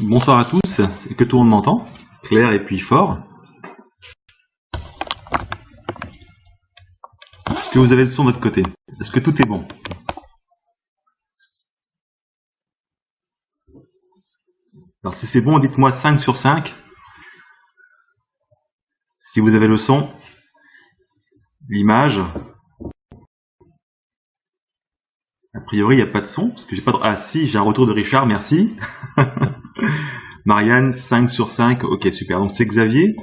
Bonsoir à tous, c'est que tout le monde m'entend, clair et puis fort. Est-ce que vous avez le son de votre côté? Est-ce que tout est bon? Alors si c'est bon, dites-moi 5 sur 5. Si vous avez le son, l'image. A priori, il n'y a pas de son, parce que j'ai pas de... Ah si, j'ai un retour de Richard, merci. Marianne, 5 sur 5, ok super. Donc c'est Xavier,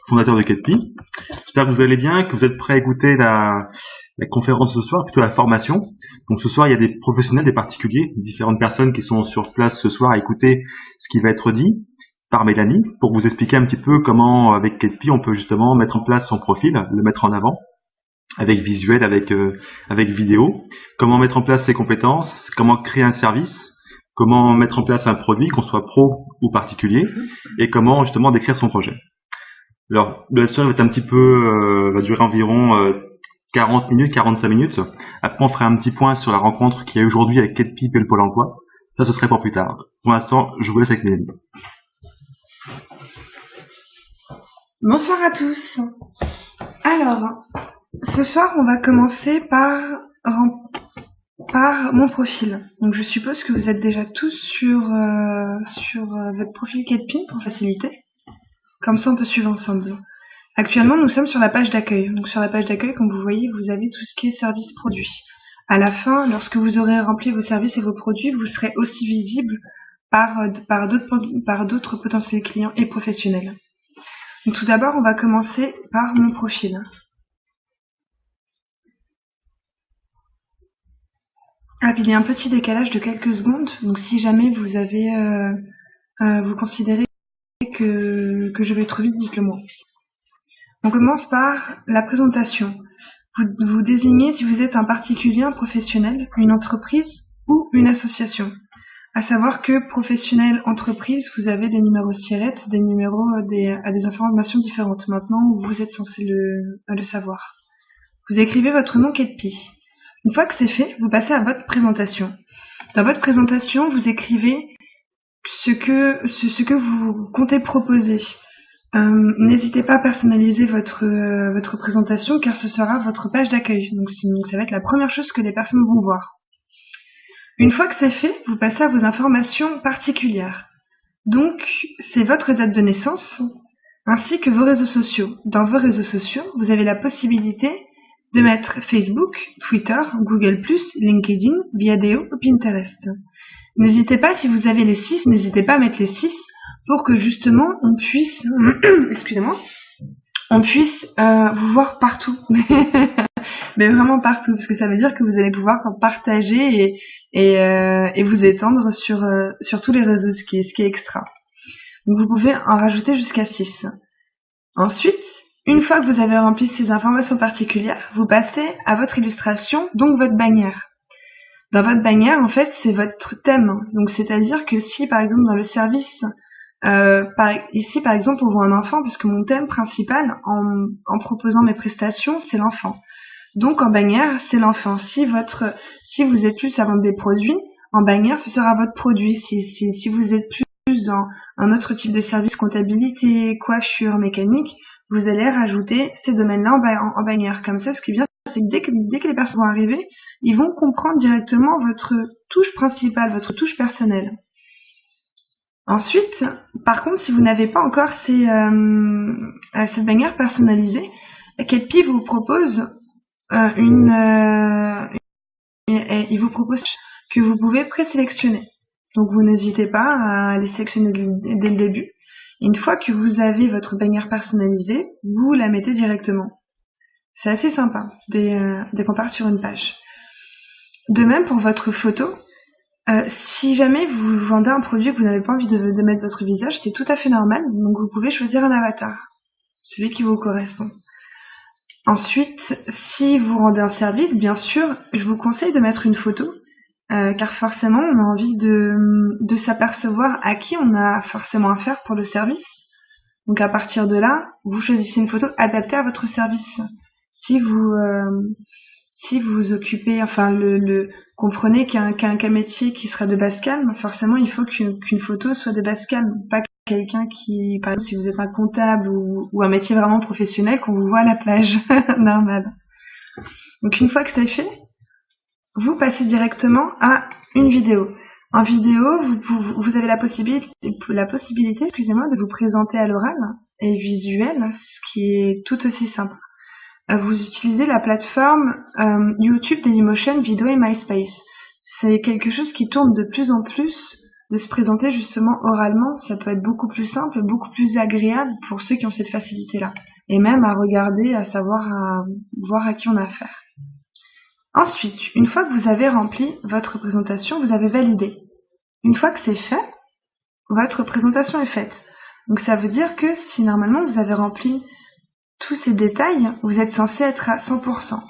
fondateur de Ketpi. J'espère que vous allez bien, que vous êtes prêts à écouter la conférence ce soir, plutôt la formation. Donc ce soir, il y a des professionnels, des particuliers, différentes personnes qui sont sur place ce soir à écouter ce qui va être dit par Mélanie, pour vous expliquer un petit peu comment, avec Ketpi, on peut justement mettre en place son profil, le mettre en avant, avec visuel, avec vidéo, comment mettre en place ses compétences, comment créer un service, comment mettre en place un produit, qu'on soit pro ou particulier, et comment justement décrire son projet. Alors, le SEO va être un petit peu, va durer environ 40 minutes, 45 minutes. Après, on fera un petit point sur la rencontre qu'il y a aujourd'hui avec Ketpi et le Pôle emploi. Ça, ce serait pour plus tard. Pour l'instant, je vous laisse avec Mélanie. Bonsoir à tous. Alors, ce soir, on va commencer par mon profil. Donc, je suppose que vous êtes déjà tous sur votre profil Ketpi pour faciliter. Comme ça, on peut suivre ensemble. Actuellement, nous sommes sur la page d'accueil. Donc, sur la page d'accueil, comme vous voyez, vous avez tout ce qui est services produits. À la fin, lorsque vous aurez rempli vos services et vos produits, vous serez aussi visible par d'autres potentiels clients et professionnels. Donc, tout d'abord, on va commencer par mon profil. Ah, puis il y a un petit décalage de quelques secondes. Donc, si jamais vous avez, vous considérez que je vais trop vite, dites-le moi. On commence par la présentation. Vous désignez si vous êtes un particulier, un professionnel, une entreprise ou une association. À savoir que professionnel, entreprise, vous avez des numéros SIRET, des numéros à des informations différentes. Maintenant, vous êtes censé le savoir. Vous écrivez votre nom Ketpi. Une fois que c'est fait, vous passez à votre présentation. Dans votre présentation, vous écrivez ce que vous comptez proposer. N'hésitez pas à personnaliser votre présentation car ce sera votre page d'accueil. Donc ça va être la première chose que les personnes vont voir. Une fois que c'est fait, vous passez à vos informations particulières. Donc, c'est votre date de naissance ainsi que vos réseaux sociaux. Dans vos réseaux sociaux, vous avez la possibilité de mettre Facebook, Twitter, Google+, LinkedIn, Viadeo ou Pinterest. N'hésitez pas, si vous avez les 6, n'hésitez pas à mettre les 6 pour que justement on puisse, excusez-moi, on puisse vous voir partout. Mais vraiment partout, parce que ça veut dire que vous allez pouvoir partager et vous étendre sur tous les réseaux, ce qui est extra. Donc vous pouvez en rajouter jusqu'à 6. Ensuite, une fois que vous avez rempli ces informations particulières, vous passez à votre illustration, donc votre bannière. Dans votre bannière, en fait, c'est votre thème. Donc c'est-à-dire que si par exemple dans le service, ici par exemple on voit un enfant, puisque mon thème principal en proposant mes prestations, c'est l'enfant. Donc en bannière, c'est l'enfant. Si vous êtes plus à vendre des produits, en bannière, ce sera votre produit. Si vous êtes plus dans un autre type de service, comptabilité, coiffure, mécanique, vous allez rajouter ces domaines-là en bannière. Comme ça, ce qui est bien, c'est que dès que les personnes vont arriver, ils vont comprendre directement votre touche principale, votre touche personnelle. Ensuite, par contre, si vous n'avez pas encore cette bannière personnalisée, Ketpi vous propose il vous propose que vous pouvez présélectionner. Donc vous n'hésitez pas à les sélectionner dès le début. Et une fois que vous avez votre bannière personnalisée, vous la mettez directement. C'est assez sympa dès qu'on part sur une page. De même pour votre photo, si jamais vous vendez un produit que vous n'avez pas envie de mettre votre visage, c'est tout à fait normal. Donc vous pouvez choisir un avatar, celui qui vous correspond. Ensuite, si vous rendez un service, bien sûr, je vous conseille de mettre une photo, car forcément, on a envie de s'apercevoir à qui on a forcément affaire pour le service. Donc à partir de là, vous choisissez une photo adaptée à votre service. Si vous si vous vous occupez, enfin, comprenez qu'un métier qui sera de base calme, forcément, il faut qu'une photo soit de base calme, pas quelqu'un qui, par exemple, si vous êtes un comptable ou un métier vraiment professionnel, qu'on vous voit à la plage, normal. Donc, une fois que c'est fait, vous passez directement à une vidéo. En vidéo, vous avez la possibilité, excusez-moi, de vous présenter à l'oral et visuel, ce qui est tout aussi simple. Vous utilisez la plateforme YouTube, Dailymotion, Vidéo et MySpace. C'est quelque chose qui tourne de plus en plus de se présenter justement oralement. Ça peut être beaucoup plus simple, beaucoup plus agréable pour ceux qui ont cette facilité-là. Et même à regarder, à savoir, à voir à qui on a affaire. Ensuite, une fois que vous avez rempli votre présentation, vous avez validé. Une fois que c'est fait, votre présentation est faite. Donc ça veut dire que si normalement vous avez rempli tous ces détails, vous êtes censé être à 100%.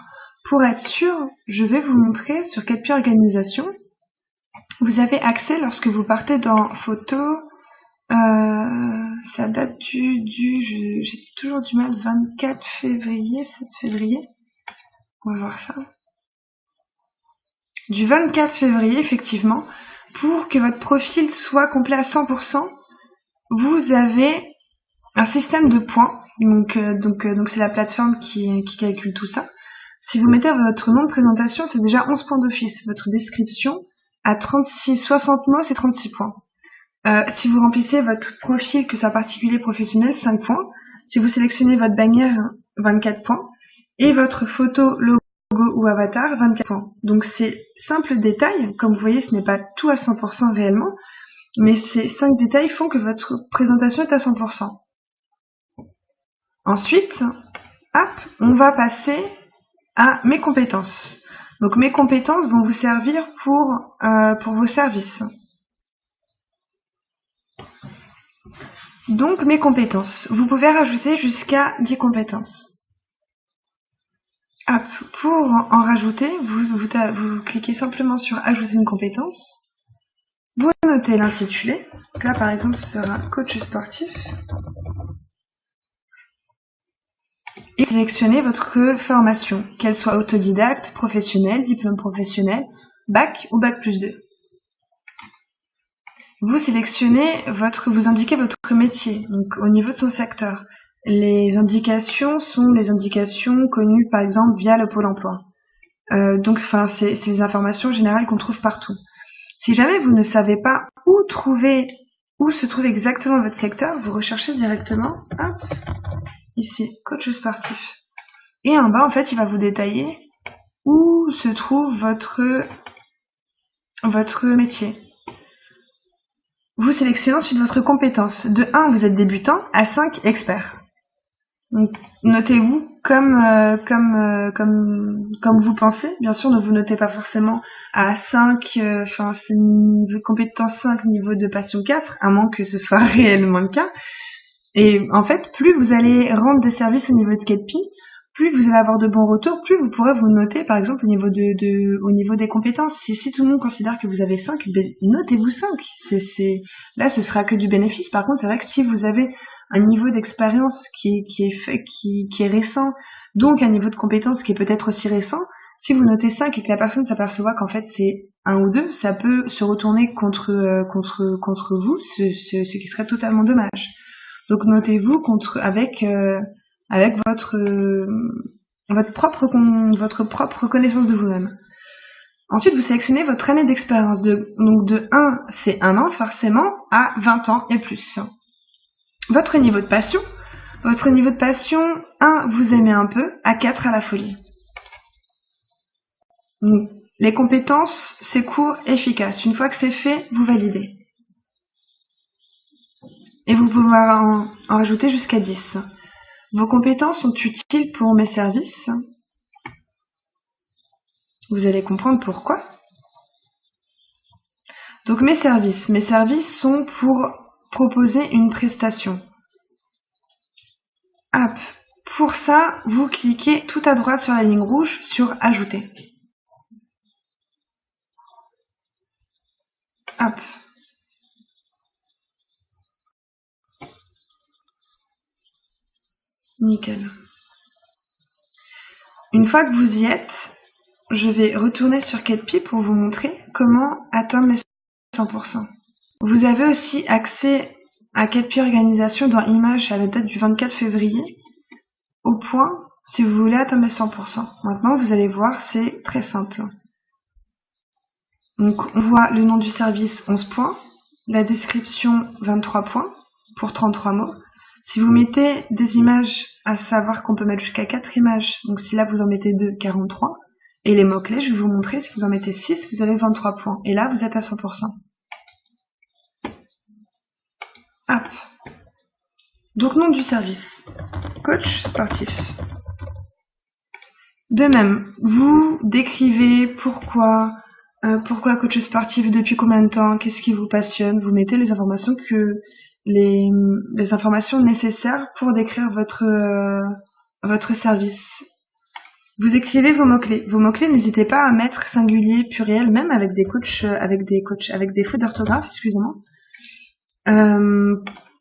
Pour être sûr, je vais vous montrer sur Kelpie Organisation. Vous avez accès lorsque vous partez dans photo. Ça date j'ai toujours du mal, 24 février, 16 février. On va voir ça. Du 24 février, effectivement, pour que votre profil soit complet à 100%, vous avez un système de points. Donc c'est la plateforme qui calcule tout ça. Si vous mettez votre nom de présentation, c'est déjà 11 points d'office. Votre description, à 60 mots, c'est 36 points. Si vous remplissez votre profil, que ce soit particulier, professionnel, 5 points. Si vous sélectionnez votre bannière, 24 points. Et votre photo, logo ou avatar, 24 points. Donc c'est simple détail. Comme vous voyez, ce n'est pas tout à 100% réellement. Mais ces 5 détails font que votre présentation est à 100%. Ensuite, hop, on va passer à mes compétences. Donc mes compétences vont vous servir pour vos services. Donc mes compétences, vous pouvez rajouter jusqu'à 10 compétences. Hop, pour en rajouter, vous cliquez simplement sur ajouter une compétence. Vous notez l'intitulé. Là par exemple ce sera coach sportif. Et sélectionnez votre formation, qu'elle soit autodidacte, professionnelle, diplôme professionnel, bac ou bac+2. Vous sélectionnez vous indiquez votre métier, donc au niveau de son secteur. Les indications sont les indications connues par exemple via le Pôle emploi. C'est les informations générales qu'on trouve partout. Si jamais vous ne savez pas où se trouve exactement votre secteur, vous recherchez directement, hop, ici, coach sportif. Et en bas, en fait, il va vous détailler où se trouve votre métier. Vous sélectionnez ensuite votre compétence. De 1, vous êtes débutant, à 5, expert. Donc, notez-vous comme vous pensez. Bien sûr, ne vous notez pas forcément à 5, c'est niveau compétence 5, niveau de passion 4, à moins que ce soit réellement le cas. Et en fait, plus vous allez rendre des services au niveau de Kelpie, plus vous allez avoir de bons retours, plus vous pourrez vous noter, par exemple, au niveau des compétences. Si tout le monde considère que vous avez 5, notez-vous 5. Là, ce sera que du bénéfice. Par contre, c'est vrai que si vous avez un niveau d'expérience qui est récent, donc un niveau de compétence qui est peut-être aussi récent, si vous notez 5 et que la personne s'aperçoit qu'en fait c'est 1 ou 2, ça peut se retourner contre vous, ce qui serait totalement dommage. Donc notez-vous avec votre propre connaissance de vous-même. Ensuite, vous sélectionnez votre année d'expérience. Donc de 1, c'est 1 an forcément, à 20 ans et plus. Votre niveau de passion. Votre niveau de passion, 1, vous aimez un peu, à 4, à la folie. Donc, les compétences, c'est court, efficace. Une fois que c'est fait, vous validez. Et vous pouvez en rajouter jusqu'à 10. Vos compétences sont utiles pour mes services. Vous allez comprendre pourquoi. Donc mes services sont pour proposer une prestation. Hop. Pour ça, vous cliquez tout à droite sur la ligne rouge sur ajouter. Hop. Nickel. Une fois que vous y êtes, je vais retourner sur Ketpi pour vous montrer comment atteindre les 100%. Vous avez aussi accès à Ketpi Organisation dans Images à la date du 24 février au point si vous voulez atteindre les 100%. Maintenant, vous allez voir, c'est très simple. Donc, on voit le nom du service 11 points, la description 23 points pour 33 mots. Si vous mettez des images, à savoir qu'on peut mettre jusqu'à 4 images, donc si là vous en mettez 2, 43, et les mots-clés, je vais vous montrer, si vous en mettez 6, vous avez 23 points. Et là, vous êtes à 100%. Hop. Donc, nom du service, coach sportif. De même, vous décrivez pourquoi coach sportif, depuis combien de temps, qu'est-ce qui vous passionne, vous mettez les informations les informations nécessaires pour décrire votre service. Vous écrivez vos mots-clés. Vos mots-clés, n'hésitez pas à mettre singulier, pluriel, même avec des fautes d'orthographe, excusez-moi.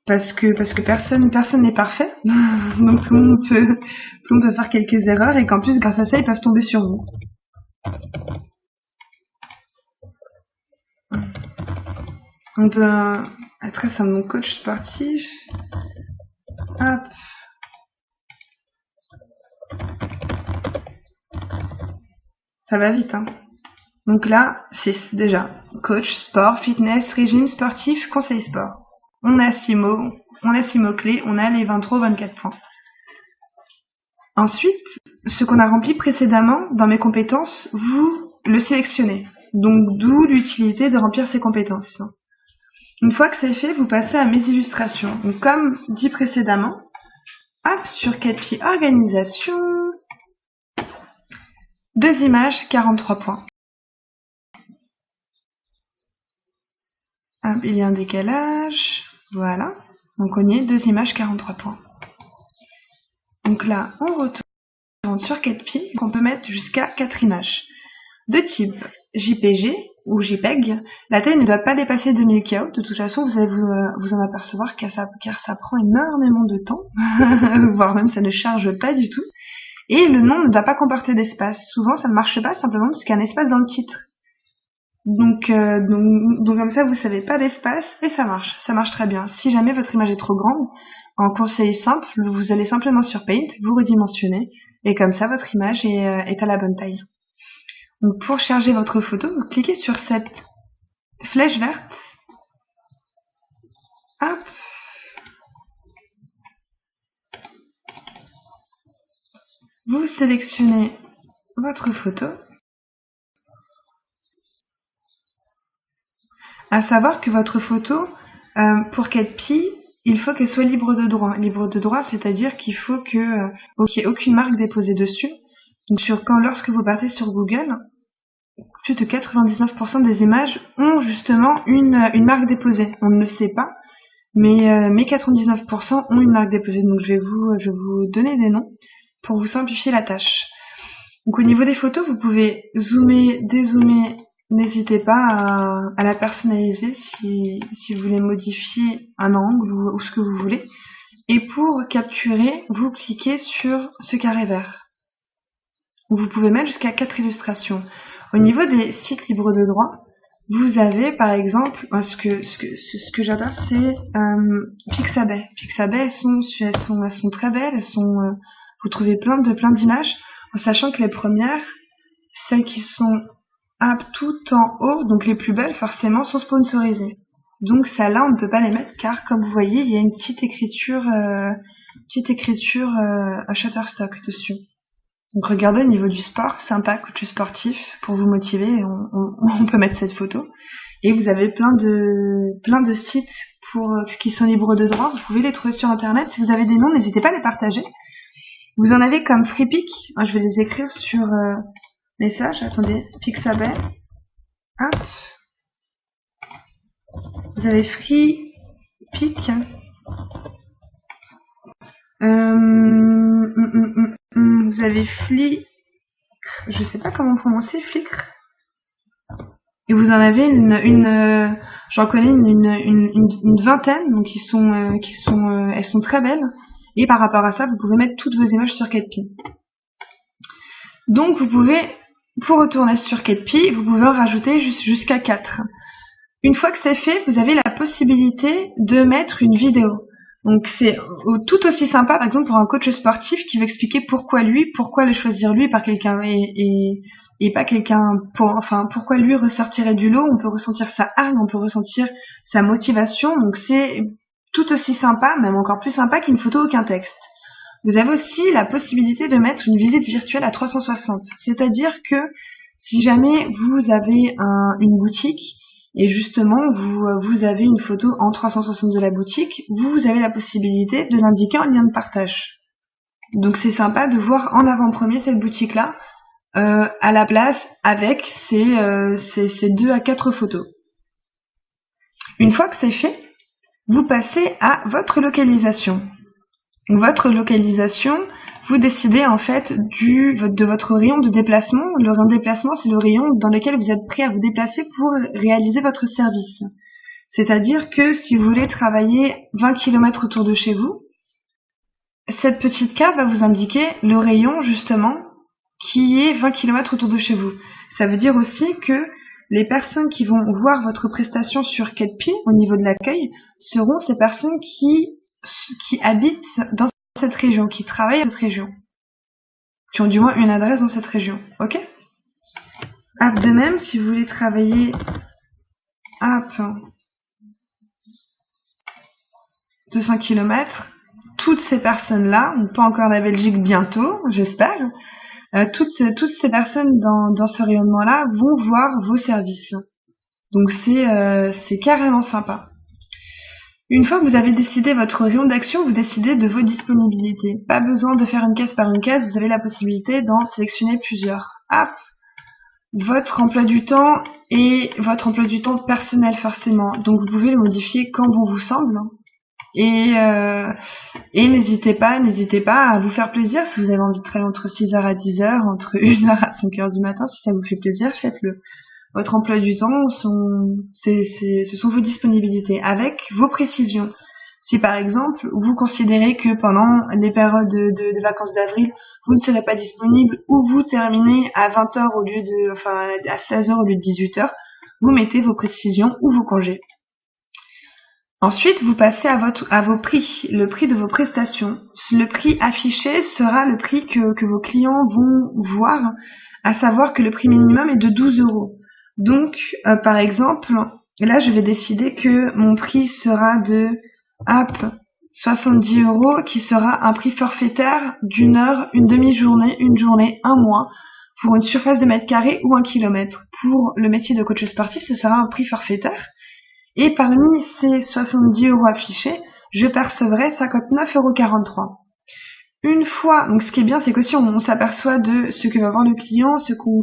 Parce que personne n'est parfait. Donc tout le monde peut faire quelques erreurs et qu'en plus, grâce à ça, ils peuvent tomber sur vous. On peut être ça, mon coach sportif. Hop. Ça va vite, hein. Donc là, c'est déjà coach, sport, fitness, régime sportif, conseil sport. On a 6 mots, on a 6 mots-clés, on a les 23-24 points. Ensuite, ce qu'on a rempli précédemment dans mes compétences, vous le sélectionnez. Donc d'où l'utilité de remplir ces compétences. Une fois que c'est fait, vous passez à mes illustrations. Donc comme dit précédemment, hop, sur Ketpi Organisation, 2 images, 43 points. Hop, il y a un décalage, voilà. Donc on y est, 2 images, 43 points. Donc là, on retourne sur Ketpi, qu'on peut mettre jusqu'à 4 images. De type JPG ou JPEG, la taille ne doit pas dépasser 2000 KB. De toute façon, vous allez vous en apercevoir car ça prend énormément de temps, voire même ça ne charge pas du tout. Et le nom ne doit pas comporter d'espace. Souvent, ça ne marche pas simplement parce qu'il y a un espace dans le titre. Donc comme ça, vous savez pas d'espace et ça marche très bien. Si jamais votre image est trop grande, en conseil simple, vous allez simplement sur Paint, vous redimensionnez et comme ça, votre image est à la bonne taille. Donc pour charger votre photo, vous cliquez sur cette flèche verte. Hop. Vous sélectionnez votre photo. À savoir que votre photo, pour Ketpi, il faut qu'elle soit libre de droit. Libre de droit, c'est-à-dire qu'il faut qu'il n'y ait aucune marque déposée dessus. Donc lorsque vous partez sur Google, plus de 99% des images ont justement une marque déposée. On ne le sait pas, mais 99% ont une marque déposée. Donc je vais vous donner des noms pour vous simplifier la tâche. Donc au niveau des photos, vous pouvez zoomer, dézoomer. N'hésitez pas à la personnaliser si vous voulez modifier un angle ou ce que vous voulez. Et pour capturer, vous cliquez sur ce carré vert. Vous pouvez mettre jusqu'à 4 illustrations. Au niveau des sites libres de droit, vous avez par exemple, ce que j'adore, c'est Pixabay. Pixabay, elles sont très belles, vous trouvez plein d'images, en sachant que les premières, celles qui sont tout en haut, donc les plus belles forcément, sont sponsorisées. Donc celles-là, on ne peut pas les mettre car, comme vous voyez, il y a une petite écriture à Shutterstock dessus. Donc regardez au niveau du sport, sympa, coach sportif, pour vous motiver, on peut mettre cette photo. Et vous avez plein de sites qui sont libres de droit, vous pouvez les trouver sur internet. Si vous avez des noms, n'hésitez pas à les partager. Vous en avez comme FreePic, je vais les écrire sur message, attendez, Pixabay, hop. Vous avez FreePic, vous avez Flickr, je sais pas comment prononcer, Flickr. Et vous en avez j'en connais une vingtaine, donc elles sont très belles. Et par rapport à ça, vous pouvez mettre toutes vos images sur Ketpi. Donc vous pouvez Pour retourner sur Ketpi, vous pouvez en rajouter jusqu'à 4. Une fois que c'est fait, vous avez la possibilité de mettre une vidéo. Donc c'est tout aussi sympa, par exemple, pour un coach sportif qui veut expliquer pourquoi le choisir lui par quelqu'un et pas quelqu'un pourquoi lui ressortirait du lot. On peut ressentir sa hargne, on peut ressentir sa motivation. Donc c'est tout aussi sympa, même encore plus sympa qu'une photo ou qu'un texte. Vous avez aussi la possibilité de mettre une visite virtuelle à 360. C'est-à-dire que si jamais vous avez une boutique et justement vous avez une photo en 360 de la boutique, vous avez la possibilité de l'indiquer en lien de partage. Donc c'est sympa de voir en avant-premier cette boutique-là à la place avec ces 2 à 4 photos. Une fois que c'est fait, vous passez à votre localisation. Votre localisation, vous décidez en fait de votre rayon de déplacement. Le rayon de déplacement, c'est le rayon dans lequel vous êtes prêt à vous déplacer pour réaliser votre service. C'est-à-dire que si vous voulez travailler 20 km autour de chez vous, cette petite carte va vous indiquer le rayon justement qui est 20 km autour de chez vous. Ça veut dire aussi que les personnes qui vont voir votre prestation sur Ketpi au niveau de l'accueil seront ces personnes qui habitent dans cette région, qui travaillent dans cette région, qui ont du moins une adresse dans cette région, ok? De même, si vous voulez travailler 200 km, toutes ces personnes-là, pas encore la Belgique bientôt, j'espère, toutes ces personnes dans ce rayonnement-là vont voir vos services. Donc c'est carrément sympa. Une fois que vous avez décidé votre rayon d'action, vous décidez de vos disponibilités. Pas besoin de faire une case par une case, vous avez la possibilité d'en sélectionner plusieurs. Votre emploi du temps et votre emploi du temps personnel forcément. Donc vous pouvez le modifier quand bon vous semble. Et n'hésitez pas à vous faire plaisir. Si vous avez envie de travailler entre 6h à 10h, entre 1h à 5h du matin, si ça vous fait plaisir, faites-le. Votre emploi du temps, ce sont vos disponibilités avec vos précisions. Si par exemple, vous considérez que pendant les périodes de vacances d'avril, vous ne serez pas disponible ou vous terminez à 20h à 16h au lieu de 18h, vous mettez vos précisions ou vos congés. Ensuite, vous passez à vos prix, le prix de vos prestations. Le prix affiché sera le prix que vos clients vont voir, à savoir que le prix minimum est de 12 €. Donc, par exemple, là, je vais décider que mon prix sera de 70 €, qui sera un prix forfaitaire d'une heure, une demi-journée, une journée, un mois, pour une surface de mètres carrés ou 1 kilomètre. Pour le métier de coach sportif, ce sera un prix forfaitaire. Et parmi ces 70 € affichés, je percevrai 59,43 €. Une fois, donc ce qui est bien, c'est qu'aussi on s'aperçoit de ce que va voir le client, ce qu'on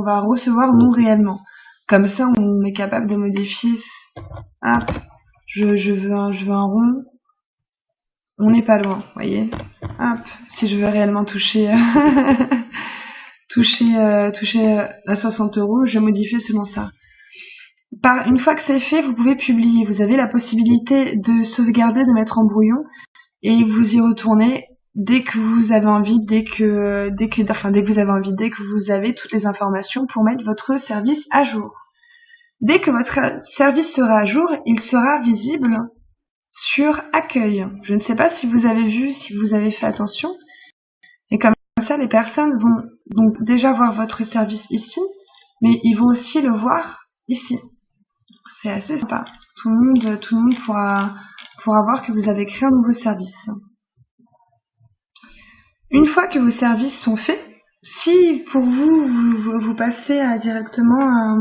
va recevoir nous réellement. Comme ça, on est capable de modifier. Je veux un rond. On n'est pas loin, voyez. Si je veux réellement toucher à 60 €, je modifie selon ça. Une fois que c'est fait, vous pouvez publier. Vous avez la possibilité de sauvegarder, de mettre en brouillon. Et vous y retournez dès que vous avez envie, dès que vous avez toutes les informations pour mettre votre service à jour. Dès que votre service sera à jour, il sera visible sur Accueil. Je ne sais pas si vous avez vu, si vous avez fait attention. Et comme ça, les personnes vont donc déjà voir votre service ici, mais ils vont aussi le voir ici. C'est assez sympa. Tout le monde pourra voir que vous avez créé un nouveau service. Une fois que vos services sont faits, si pour vous passez directement,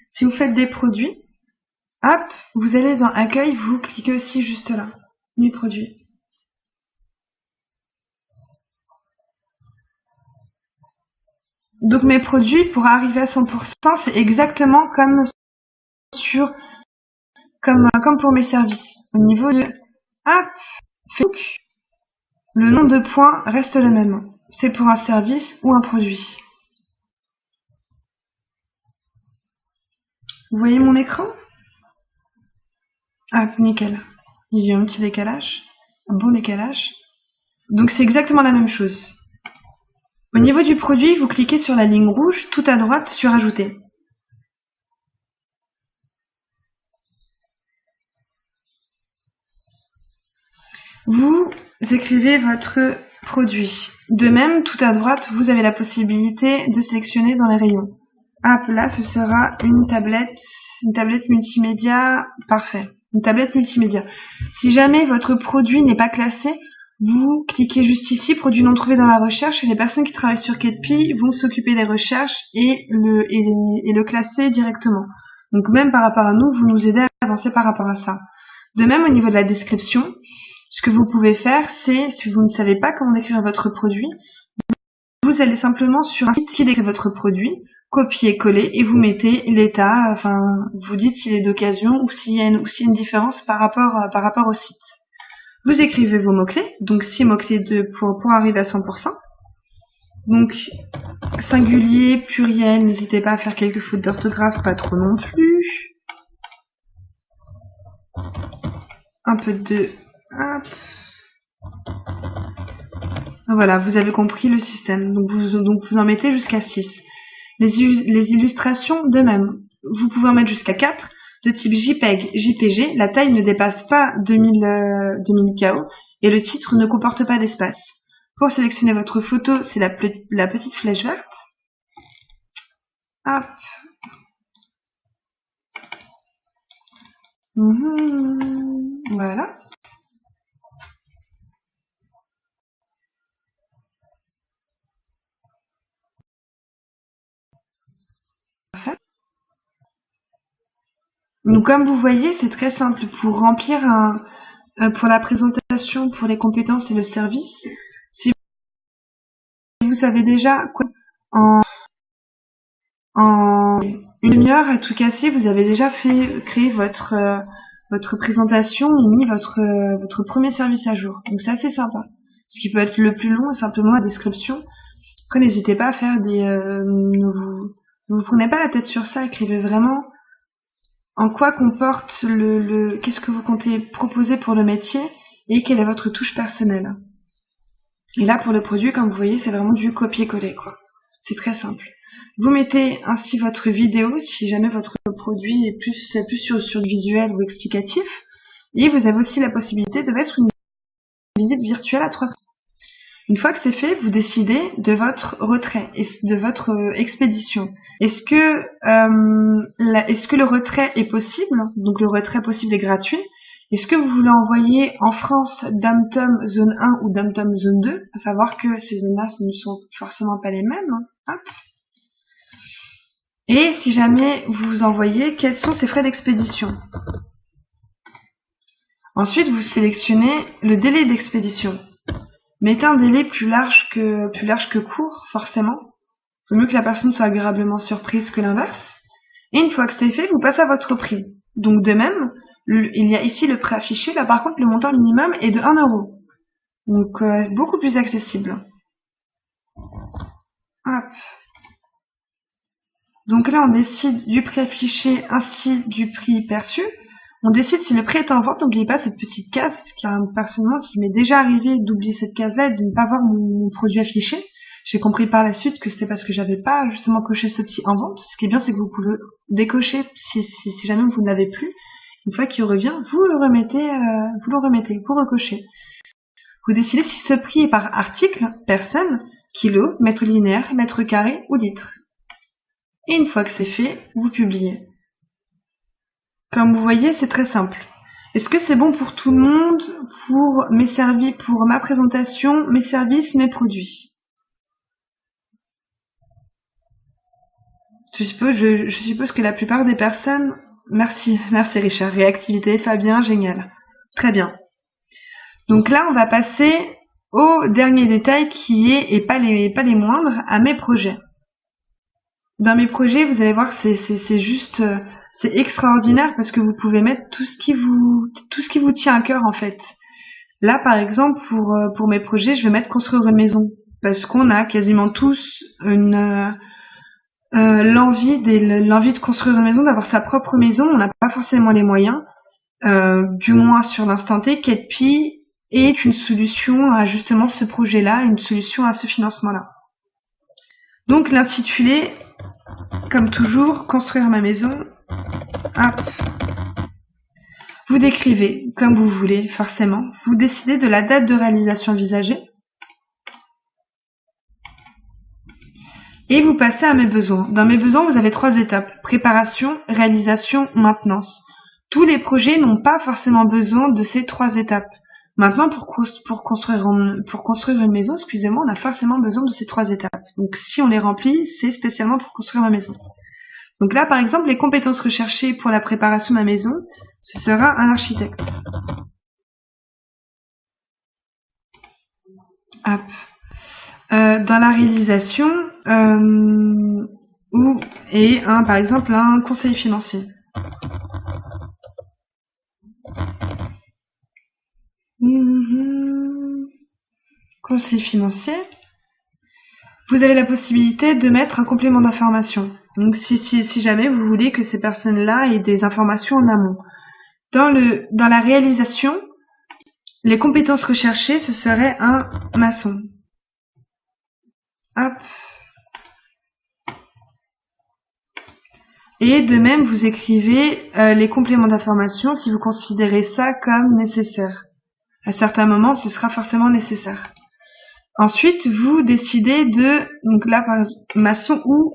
si vous faites des produits, vous allez dans Accueil, vous cliquez aussi juste là, mes produits. Donc mes produits, pour arriver à 100%, c'est exactement comme pour mes services. Au niveau de Facebook, le nom de points reste le même. C'est pour un service ou un produit. Vous voyez mon écran? Nickel. Il y a un petit décalage. Un bon décalage. Donc c'est exactement la même chose. Au niveau du produit, vous cliquez sur la ligne rouge tout à droite sur Ajouter. Vous écrivez votre produit. De même, tout à droite, vous avez la possibilité de sélectionner dans les rayons. Hop, là, ce sera une tablette multimédia, parfait. Une tablette multimédia. Si jamais votre produit n'est pas classé, vous cliquez juste ici, produit non trouvé dans la recherche, et les personnes qui travaillent sur Ketpi vont s'occuper des recherches et le classer directement. Donc même par rapport à nous, vous nous aidez à avancer par rapport à ça. De même, au niveau de la description, ce que vous pouvez faire, c'est, si vous ne savez pas comment décrire votre produit, vous allez simplement sur un site qui décrit votre produit, copier-coller, et vous mettez l'état, enfin, vous dites s'il est d'occasion ou s'il y a une différence par rapport au site. Vous écrivez vos mots-clés, donc 6 mots-clés pour arriver à 100%. Donc, singulier, pluriel, n'hésitez pas à faire quelques fautes d'orthographe, pas trop non plus. Un peu de... Hop. Voilà, vous avez compris le système. Donc vous en mettez jusqu'à 6. Les illustrations, de même. Vous pouvez en mettre jusqu'à 4. De type JPEG, JPG, la taille ne dépasse pas 2000 KO et le titre ne comporte pas d'espace. Pour sélectionner votre photo, c'est la petite flèche verte. Hop. Voilà. Donc comme vous voyez, c'est très simple. Pour remplir pour la présentation, pour les compétences et le service, si vous savez déjà quoi, en une demi-heure à tout casser, vous avez déjà créé votre présentation et mis votre premier service à jour. Donc c'est assez sympa. Ce qui peut être le plus long est simplement la description. Après, n'hésitez pas à faire ne vous prenez pas la tête sur ça, écrivez vraiment en quoi comporte qu'est-ce que vous comptez proposer pour le métier et quelle est votre touche personnelle. Et là, pour le produit, comme vous voyez, c'est vraiment du copier-coller, quoi. C'est très simple. Vous mettez ainsi votre vidéo, si jamais votre produit est plus sur du visuel ou explicatif. Et vous avez aussi la possibilité de mettre une visite virtuelle à 300. Une fois que c'est fait, vous décidez de votre retrait et de votre expédition. Est-ce que le retrait est possible? Donc le retrait possible est gratuit. Est-ce que vous voulez envoyer en France dom-tom zone 1 ou dom-tom zone 2? À savoir que ces zones-là ne sont forcément pas les mêmes. Hop. Et si jamais vous envoyez, quels sont ces frais d'expédition? Ensuite, vous sélectionnez le délai d'expédition. Mettez un délai plus large que court, forcément. Il vaut mieux que la personne soit agréablement surprise que l'inverse. Et une fois que c'est fait, vous passez à votre prix. Donc de même, il y a ici le prix affiché. Là par contre, le montant minimum est de 1 €. Donc beaucoup plus accessible. Hop. Donc là, on décide du prix affiché ainsi du prix perçu. On décide si le prix est en vente. N'oubliez pas cette petite case, ce qui personnellement, il m'est déjà arrivé d'oublier cette case-là et de ne pas voir mon produit affiché. J'ai compris par la suite que c'était parce que j'avais pas justement coché ce petit en vente. Ce qui est bien, c'est que vous pouvez décocher si jamais vous ne l'avez plus. Une fois qu'il revient, vous le remettez, vous recochez. Vous décidez si ce prix est par article, personne, kilo, mètre linéaire, mètre carré ou litre. Et une fois que c'est fait, vous publiez. Comme vous voyez, c'est très simple. Est-ce que c'est bon pour tout le monde, pour ma présentation, mes services, mes produits? Je suppose que la plupart des personnes... Merci Richard. Réactivité, Fabien, génial. Très bien. Donc là, on va passer au dernier détail qui est, et pas les moindres, à mes projets. Dans mes projets, vous allez voir que c'est extraordinaire parce que vous pouvez mettre tout ce qui vous tient à cœur en fait. Là, par exemple, pour mes projets, je vais mettre construire une maison parce qu'on a quasiment tous l'envie de construire une maison, d'avoir sa propre maison. On n'a pas forcément les moyens, du moins sur l'instant T. Ketpi est une solution à justement ce projet-là, une solution à ce financement-là. Donc l'intitulé, comme toujours, construire ma maison. Hop. Vous décrivez comme vous voulez, forcément. Vous décidez de la date de réalisation envisagée. Et vous passez à mes besoins. Dans mes besoins, vous avez 3 étapes. Préparation, réalisation, maintenance. Tous les projets n'ont pas forcément besoin de ces 3 étapes. Maintenant, pour construire une maison, excusez-moi, on a forcément besoin de ces 3 étapes. Donc si on les remplit, c'est spécialement pour construire ma maison. Donc là, par exemple, les compétences recherchées pour la préparation de ma maison, ce sera un architecte. Hop. Dans la réalisation, par exemple, un conseiller financier. Conseiller financier. Vous avez la possibilité de mettre un complément d'information. Donc si jamais vous voulez que ces personnes-là aient des informations en amont. Dans la réalisation, les compétences recherchées, ce serait un maçon. Hop. Et de même, vous écrivez les compléments d'information si vous considérez ça comme nécessaire. À certains moments, ce sera forcément nécessaire. Ensuite, vous décidez donc là, par exemple, maçon ou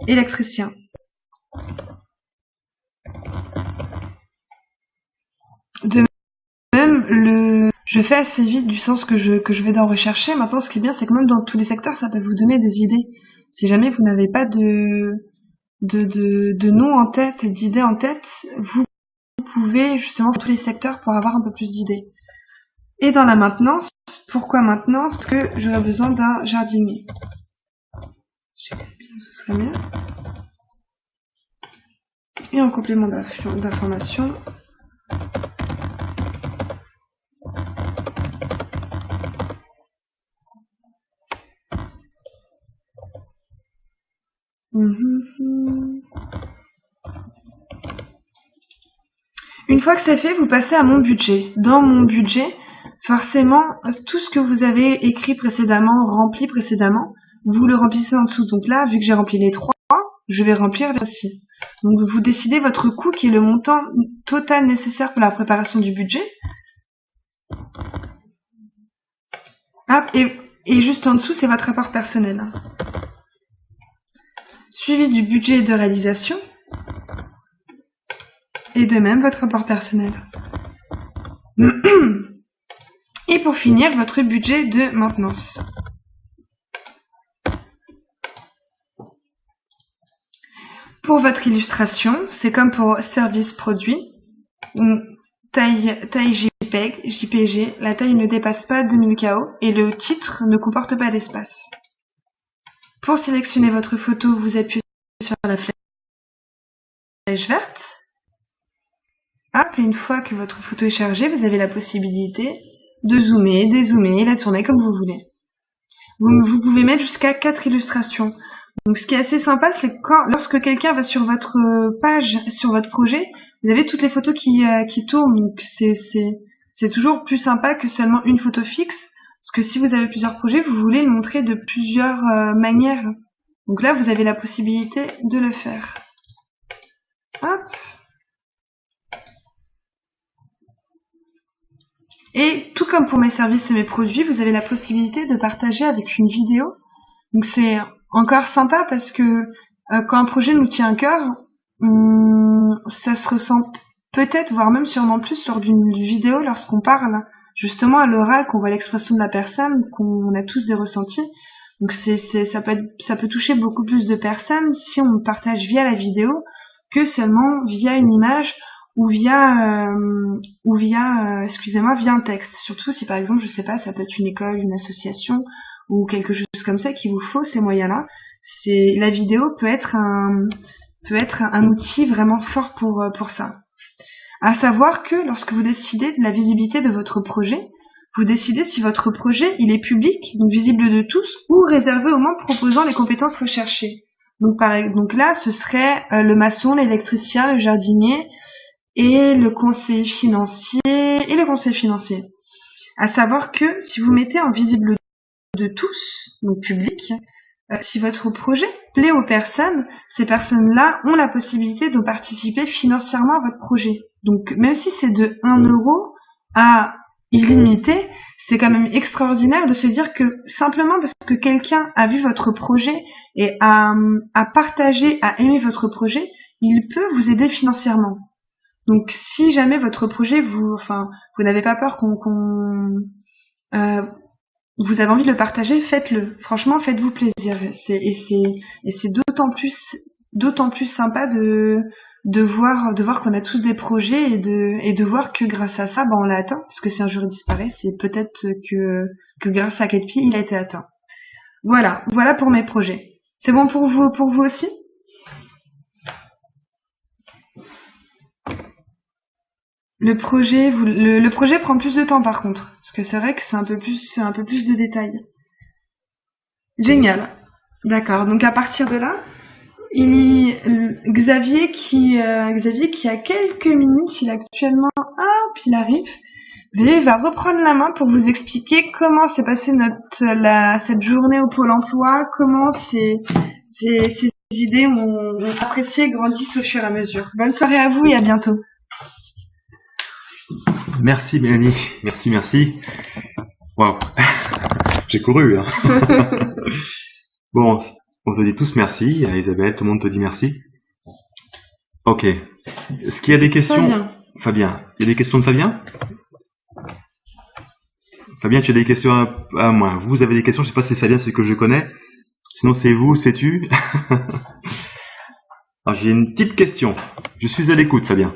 électricien. De même, je fais assez vite du sens que je vais d'en rechercher. Maintenant, ce qui est bien, c'est que même dans tous les secteurs, ça peut vous donner des idées. Si jamais vous n'avez pas de nom en tête, d'idées en tête, vous pouvez justement faire tous les secteurs pour avoir un peu plus d'idées. Et dans la maintenance, pourquoi maintenance? Parce que j'aurais besoin d'un jardinier. J'écris bien, ce serait mieux. Et en complément d'information, Une fois que c'est fait, vous passez à mon budget. Dans mon budget, forcément, tout ce que vous avez écrit précédemment, rempli précédemment, vous le remplissez en dessous. Donc là, vu que j'ai rempli les 3, je vais remplir les aussi. Donc vous décidez votre coût qui est le montant total nécessaire pour la préparation du budget. Hop, et juste en dessous, c'est votre rapport personnel. Suivi du budget de réalisation. Et de même, votre rapport personnel. Et pour finir, votre budget de maintenance. Pour votre illustration, c'est comme pour service produit. Taille JPG, la taille ne dépasse pas 2000 KO et le titre ne comporte pas d'espace. Pour sélectionner votre photo, vous appuyez sur la flèche verte. Hop, et une fois que votre photo est chargée, vous avez la possibilité de zoomer, dézoomer et la tourner comme vous voulez. Vous pouvez mettre jusqu'à 4 illustrations. Donc ce qui est assez sympa, c'est que lorsque quelqu'un va sur votre page, sur votre projet, vous avez toutes les photos qui tournent. Donc c'est toujours plus sympa que seulement une photo fixe. Parce que si vous avez plusieurs projets, vous voulez le montrer de plusieurs manières. Donc là, vous avez la possibilité de le faire. Hop. Et tout comme pour mes services et mes produits, vous avez la possibilité de partager avec une vidéo. Donc c'est encore sympa parce que quand un projet nous tient à cœur, ça se ressent peut-être, voire même sûrement plus lors d'une vidéo lorsqu'on parle justement à l'oral, qu'on voit l'expression de la personne, qu'on a tous des ressentis. Donc ça peut toucher beaucoup plus de personnes si on partage via la vidéo que seulement via une image ou via un texte. Surtout si par exemple, je sais pas, ça peut être une école, une association ou quelque chose comme ça qui vous faut ces moyens-là. La vidéo peut être un outil vraiment fort pour ça. À savoir que lorsque vous décidez de la visibilité de votre projet, vous décidez si votre projet il est public, donc visible de tous, ou réservé aux membres proposant les compétences recherchées. Donc là, ce serait le maçon, l'électricien, le jardinier et le conseiller financier À savoir que si vous mettez en visible de tous, donc public, si votre projet plaît aux personnes, ces personnes-là ont la possibilité de participer financièrement à votre projet. Donc, même si c'est de 1 euro à illimité, c'est quand même extraordinaire de se dire que simplement parce que quelqu'un a vu votre projet et a partagé, a aimé votre projet, il peut vous aider financièrement. Donc, si jamais votre projet, vous n'avez pas peur vous avez envie de le partager, faites-le. Franchement, faites-vous plaisir. C'est d'autant plus sympa de voir qu'on a tous des projets et de voir que grâce à ça, on l'a atteint. Parce que si un jour il disparaît, c'est peut-être que grâce à Ketpi, il a été atteint. Voilà pour mes projets. C'est bon pour vous aussi? Le projet prend plus de temps par contre, parce que c'est vrai que c'est un peu plus de détails. Génial. D'accord. Donc à partir de là, Xavier qui a quelques minutes, il est actuellement puis il arrive. Xavier va reprendre la main pour vous expliquer comment s'est passée cette journée au Pôle Emploi, comment ces idées ont apprécié et grandissent au fur et à mesure. Bonne soirée à vous et à bientôt. Merci Mélanie, merci. Wow, j'ai couru. Hein. Bon, on se dit tous merci. Isabelle, tout le monde te dit merci. Ok. Est-ce qu'il y a des questions? Fabien. Il y a des questions de Fabien? Fabien, tu as des questions à moi. Vous avez des questions? Je sais pas si c'est Fabien, celui que je connais. Sinon c'est vous, c'est tu. Alors j'ai une petite question. Je suis à l'écoute, Fabien.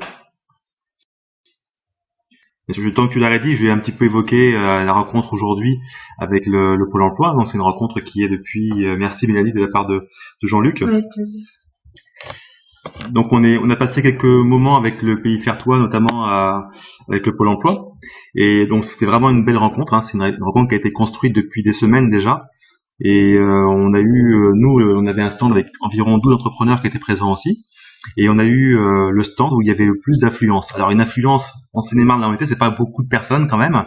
Le temps que tu l'as dit, je vais un petit peu évoquer la rencontre aujourd'hui avec le Pôle Emploi. Donc c'est une rencontre qui est depuis merci Mélanie de la part de Jean-Luc. Avec plaisir. Donc on a passé quelques moments avec le Pays Fertois, notamment avec le Pôle Emploi. Et donc c'était vraiment une belle rencontre. Hein. C'est une rencontre qui a été construite depuis des semaines déjà. Et on avait un stand avec environ 12 entrepreneurs qui étaient présents aussi. Et on a eu le stand où il y avait le plus d'affluence. Alors une affluence en Seine-et-Marne, en réalité, c'est pas beaucoup de personnes quand même.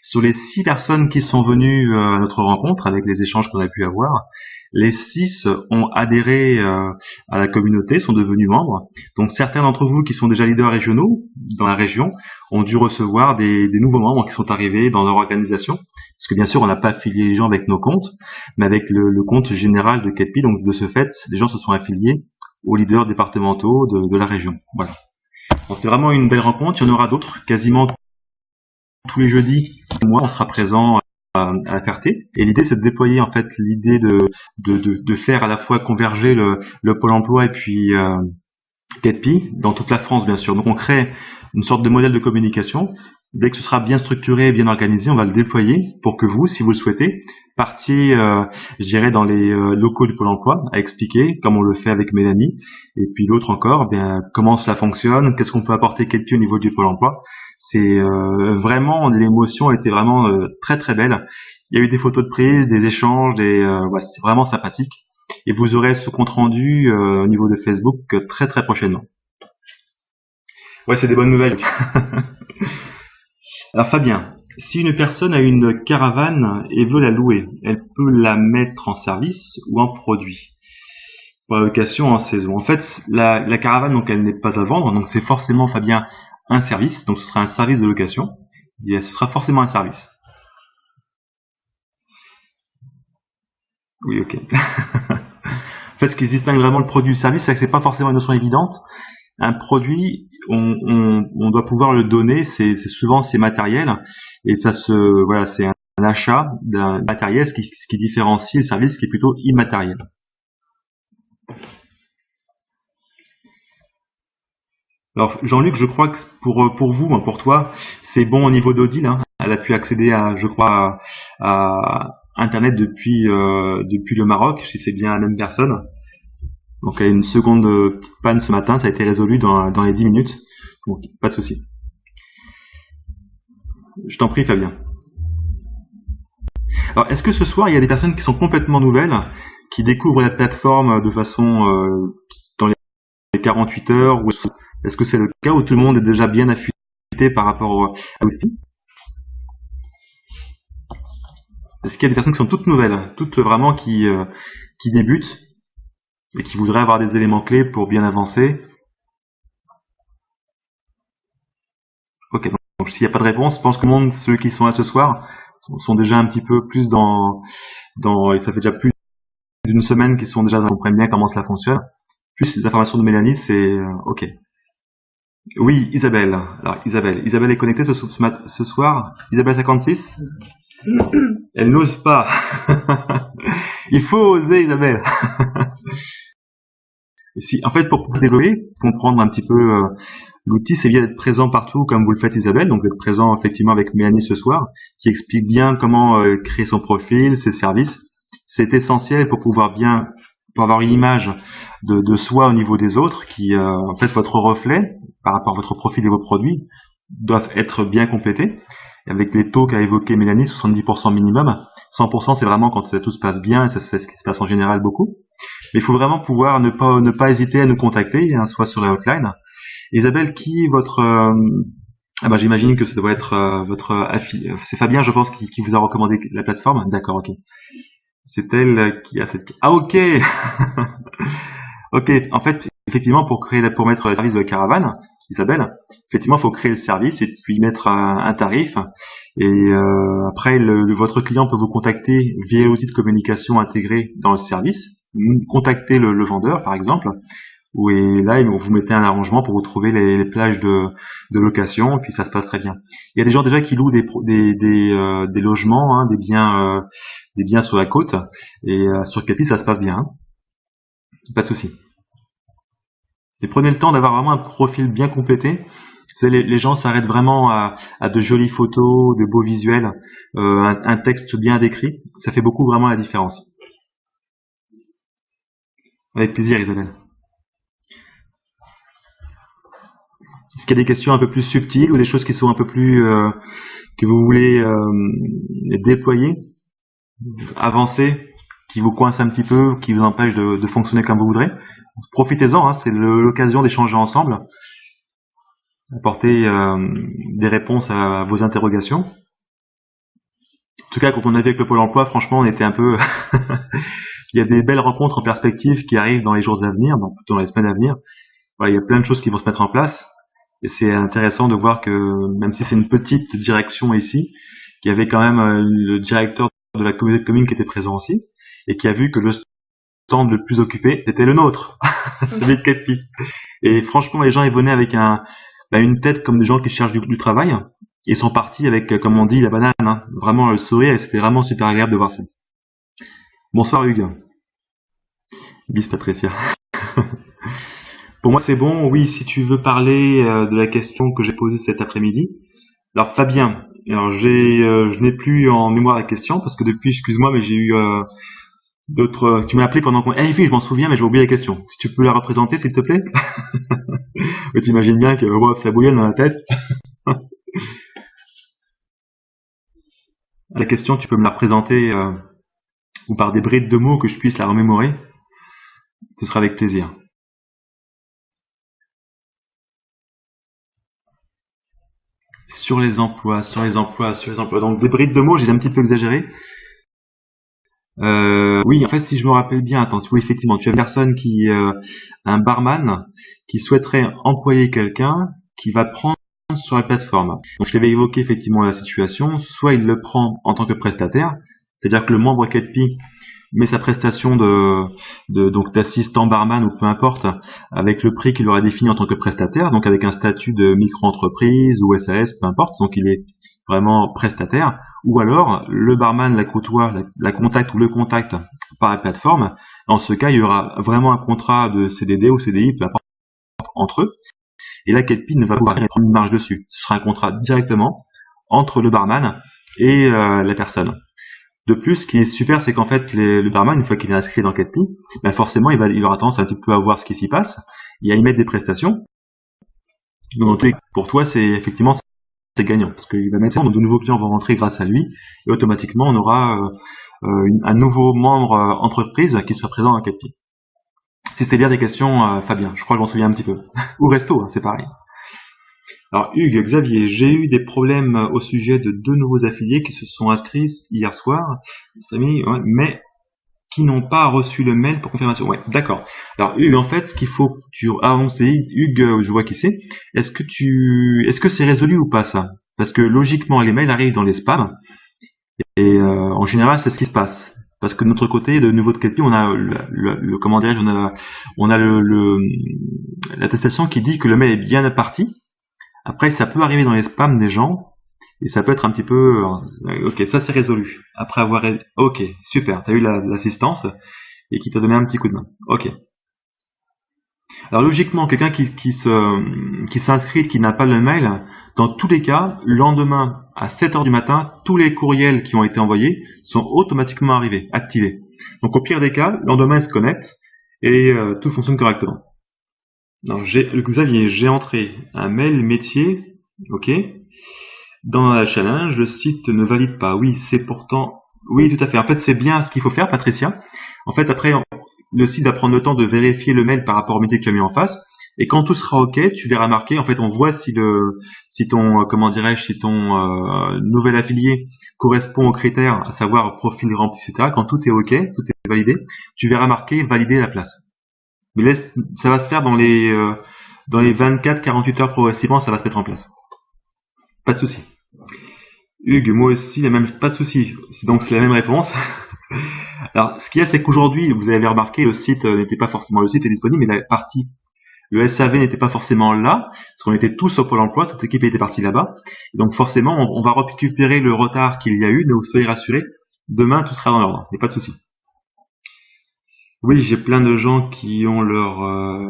Sur les 6 personnes qui sont venues à notre rencontre, avec les échanges qu'on a pu avoir, les 6 ont adhéré à la communauté, sont devenus membres. Donc certains d'entre vous qui sont déjà leaders régionaux dans la région ont dû recevoir des nouveaux membres qui sont arrivés dans leur organisation. Parce que bien sûr, on n'a pas affilié les gens avec nos comptes, mais avec le compte général de Ketpi. Donc de ce fait, les gens se sont affiliés aux leaders départementaux de la région. Voilà. C'est vraiment une belle rencontre. Il y en aura d'autres, quasiment tous les jeudis. Moi, on sera présent à la Ferté. Et l'idée, c'est de déployer en fait l'idée de faire à la fois converger le Pôle Emploi et puis Ketpi dans toute la France, bien sûr. Donc, on crée une sorte de modèle de communication. Dès que ce sera bien structuré et bien organisé, on va le déployer pour que vous, si vous le souhaitez, partiez, je dirais, dans les locaux du Pôle Emploi à expliquer, comme on le fait avec Mélanie, et puis l'autre encore, comment cela fonctionne, qu'est-ce qu'on peut apporter Ketpi au niveau du Pôle Emploi. C'est vraiment, l'émotion a été vraiment très très belle. Il y a eu des photos de prise, des échanges, c'est vraiment sympathique. Et vous aurez ce compte rendu au niveau de Facebook très très prochainement. Ouais, c'est des bonnes nouvelles. Alors Fabien, si une personne a une caravane et veut la louer, elle peut la mettre en service ou en produit pour la location en saison. En fait, la caravane, donc, elle n'est pas à vendre, donc c'est forcément, Fabien, un service. Donc ce sera un service de location. Et ce sera forcément un service. Oui, ok. En fait, ce qui distingue vraiment le produit du service, c'est que c'est pas forcément une notion évidente. Un produit, on doit pouvoir le donner, c'est matériel, et c'est un achat d'un matériel, ce qui différencie le service qui est plutôt immatériel. Alors Jean-Luc, je crois que pour vous, pour toi, c'est bon au niveau d'Odile. Hein. Elle a pu accéder à Internet depuis le Maroc, si c'est bien la même personne. Donc, elle a une seconde petite panne ce matin, ça a été résolu dans les 10 minutes. Donc, pas de souci. Je t'en prie, Fabien. Alors, est-ce que ce soir, il y a des personnes qui sont complètement nouvelles, qui découvrent la plateforme de façon dans les 48 heures, ou est-ce que c'est le cas où tout le monde est déjà bien affûté par rapport à l'outil? Est-ce qu'il y a des personnes qui sont toutes nouvelles, toutes vraiment qui qui débutent et qui voudraient avoir des éléments clés pour bien avancer. Ok, donc s'il n'y a pas de réponse, je pense que le monde, ceux qui sont là ce soir, sont déjà un petit peu plus et ça fait déjà plus d'une semaine qu'ils sont déjà comprennent bien comment cela fonctionne. Plus les informations de Mélanie, c'est ok. Oui, Isabelle. Alors Isabelle est connectée ce soir. Isabelle 56. Elle n'ose pas. Il faut oser, Isabelle. Si, en fait, pour développer, comprendre un petit peu l'outil, c'est bien d'être présent partout, comme vous le faites, Isabelle. Donc, d'être présent effectivement avec Mélanie ce soir, qui explique bien comment créer son profil, ses services. C'est essentiel pour pouvoir pour avoir une image de soi au niveau des autres, qui, en fait, votre reflet par rapport à votre profil et vos produits doivent être bien complétés. Avec les taux qu'a évoqué Mélanie, 70% minimum. 100%, c'est vraiment quand tout se passe bien, et c'est ce qui se passe en général beaucoup. Mais il faut vraiment pouvoir ne pas hésiter à nous contacter, hein, soit sur la hotline. Isabelle, j'imagine que ça doit être c'est Fabien, je pense, qui vous a recommandé la plateforme. D'accord, ok. C'est elle qui a cette. Ah, ok. Ok. En fait, effectivement, pour mettre le service de la caravane, Isabelle, effectivement, il faut créer le service et puis mettre un tarif. Et après, votre client peut vous contacter via l'outil de communication intégré dans le service. Contactez le vendeur, par exemple, et là, vous mettez un arrangement pour vous trouver les plages de location, et puis ça se passe très bien. Il y a des gens déjà qui louent des logements, hein, des biens sur la côte, et sur Capi, ça se passe bien. Hein. Pas de souci. Et prenez le temps d'avoir vraiment un profil bien complété. Vous savez, les gens s'arrêtent vraiment à de jolies photos, de beaux visuels, un texte bien décrit. Ça fait beaucoup vraiment la différence. Avec plaisir, Isabelle. Est-ce qu'il y a des questions un peu plus subtiles ou des choses qui sont un peu plus que vous voulez déployer, avancer, qui vous coincent un petit peu, qui vous empêchent de fonctionner comme vous voudrez? Profitez-en, hein, c'est l'occasion d'échanger ensemble, apporter des réponses à vos interrogations. En tout cas, quand on est avec le Pôle emploi, franchement, on était un peu... Il y a des belles rencontres en perspective qui arrivent dans les jours à venir, plutôt dans les semaines à venir. Voilà, il y a plein de choses qui vont se mettre en place. Et c'est intéressant de voir que, même si c'est une petite direction ici, qu'il y avait quand même le directeur de la communauté de communes qui était présent aussi, et qui a vu que le stand le plus occupé, c'était le nôtre, celui de Catpi. Et franchement, les gens, ils venaient avec une tête comme des gens qui cherchent du travail. Ils sont partis avec, comme on dit, la banane, hein, vraiment le sourire, et c'était vraiment super agréable de voir ça. Bonsoir Hugues. Bis Patricia. Pour moi, c'est bon. Oui, si tu veux parler de la question que j'ai posée cet après-midi. Alors Fabien, je n'ai plus en mémoire la question parce que depuis, excuse-moi, mais j'ai eu d'autres. Tu m'as appelé pendant qu'on. Eh oui, je m'en souviens, mais j'ai oublié la question. Si tu peux la représenter, s'il te plaît. Tu imagines bien que ça bouillonne dans la tête. La question, tu peux me la représenter ou par des brides de mots que je puisse la remémorer. Ce sera avec plaisir. Sur les emplois. Donc des brides de mots, j'ai un petit peu exagéré. Oui, en fait, si je me rappelle bien, attends, effectivement, tu as une personne un barman, qui souhaiterait employer quelqu'un qui va prendre sur la plateforme. Donc, je t'avais évoqué effectivement la situation. Soit il le prend en tant que prestataire, c'est-à-dire que le membre Catpi met sa prestation donc d'assistant barman ou peu importe, avec le prix qu'il aura défini en tant que prestataire, donc avec un statut de micro-entreprise ou SAS, peu importe, donc il est vraiment prestataire, ou alors le barman la côtoie, la contacte ou le contacte par la plateforme. Dans ce cas, il y aura vraiment un contrat de CDD ou CDI, peu importe, entre eux, et là Catpi ne va pas pouvoir prendre une marge dessus. Ce sera un contrat directement entre le barman et la personne. De plus, ce qui est super, c'est qu'en fait, le barman, une fois qu'il est inscrit dans Catpi, forcément, il aura tendance un petit peu à voir ce qui s'y passe et à y mettre des prestations. Donc, pour toi, c'est gagnant parce qu'il va mettre de nouveaux clients vont rentrer grâce à lui et automatiquement, on aura un nouveau membre entreprise qui sera présent dans Catpi. Si c'était bien des questions, Fabien, je crois que j'en souviens un petit peu. Ou Resto, hein, c'est pareil. Alors Hugues, Xavier, j'ai eu des problèmes au sujet de 2 nouveaux affiliés qui se sont inscrits hier soir, mais qui n'ont pas reçu le mail pour confirmation. Ouais, d'accord. Alors Hugues, en fait, ce qu'il faut que tu... Ah non, c'est Hugues, je vois qui c'est. Est-ce que c'est résolu ou pas ça? Parce que logiquement, les mails arrivent dans les spams et en général, c'est ce qui se passe. Parce que de notre côté, de nouveau de Kelpie, on a comment dirais-je, on a l'attestation qui dit que le mail est bien parti. Après, ça peut arriver dans les spams des gens. Et ça peut être un petit peu... Ok, ça c'est résolu. Après avoir... Ok, super. Tu as eu l'assistance et qui t'a donné un petit coup de main. Ok. Alors logiquement, quelqu'un qui s'inscrit, qui n'a pas le mail, dans tous les cas, le lendemain à 7 heures du matin, tous les courriels qui ont été envoyés sont automatiquement arrivés, activés. Donc au pire des cas, le lendemain il se connecte et tout fonctionne correctement. Alors Xavier, j'ai entré un mail métier, ok. Dans la challenge, le site ne valide pas. Oui, c'est pourtant... Oui, tout à fait. En fait, c'est bien ce qu'il faut faire, Patricia. En fait, après, le site va prendre le temps de vérifier le mail par rapport au métier que tu as mis en face. Et quand tout sera OK, tu verras marqué. En fait, on voit si ton, comment dirais-je, si ton nouvel affilié correspond aux critères, à savoir profil rempli, etc. Quand tout est OK, tout est validé, tu verras marqué valider la place. Mais ça va se faire dans les 24-48 heures progressivement, ça va se mettre en place. Pas de souci. Hugues, moi aussi, pas de souci. Donc c'est la même réponse. Alors, ce qu'il y a, c'est qu'aujourd'hui, vous avez remarqué, le site n'était pas forcément, le site est disponible, mais la partie, le SAV n'était pas forcément là, parce qu'on était tous au Pôle emploi, toute l'équipe était partie là-bas. Donc forcément, on va récupérer le retard qu'il y a eu, mais vous soyez rassurés, demain tout sera dans l'ordre, il n'y a pas de souci. Oui, j'ai plein de gens qui ont leur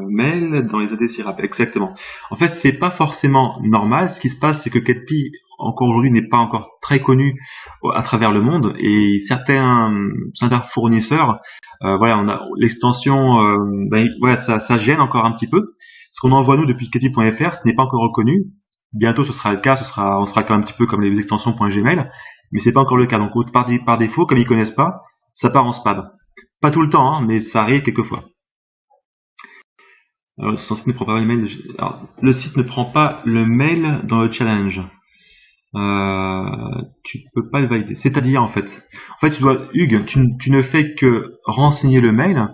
mail dans les AD SIRAP, exactement. En fait, c'est pas forcément normal. Ce qui se passe, c'est que Kelpie, encore aujourd'hui, n'est pas encore très connu à travers le monde, et certains fournisseurs, voilà, on a l'extension, voilà, ça gêne encore un petit peu. Ce qu'on envoie nous depuis kelpie.fr, ce n'est pas encore reconnu. Bientôt, ce sera le cas. On sera quand même un petit peu comme les extensions .gmail, mais c'est pas encore le cas. Donc, par défaut, comme ils connaissent pas, ça part en spam. Pas tout le temps, hein, mais ça arrive quelquefois. Alors, le site ne prend pas le mail. Alors, le site ne prend pas le mail dans le challenge. Tu peux pas le valider. C'est-à-dire, en fait, Hugues, tu ne fais que renseigner le mail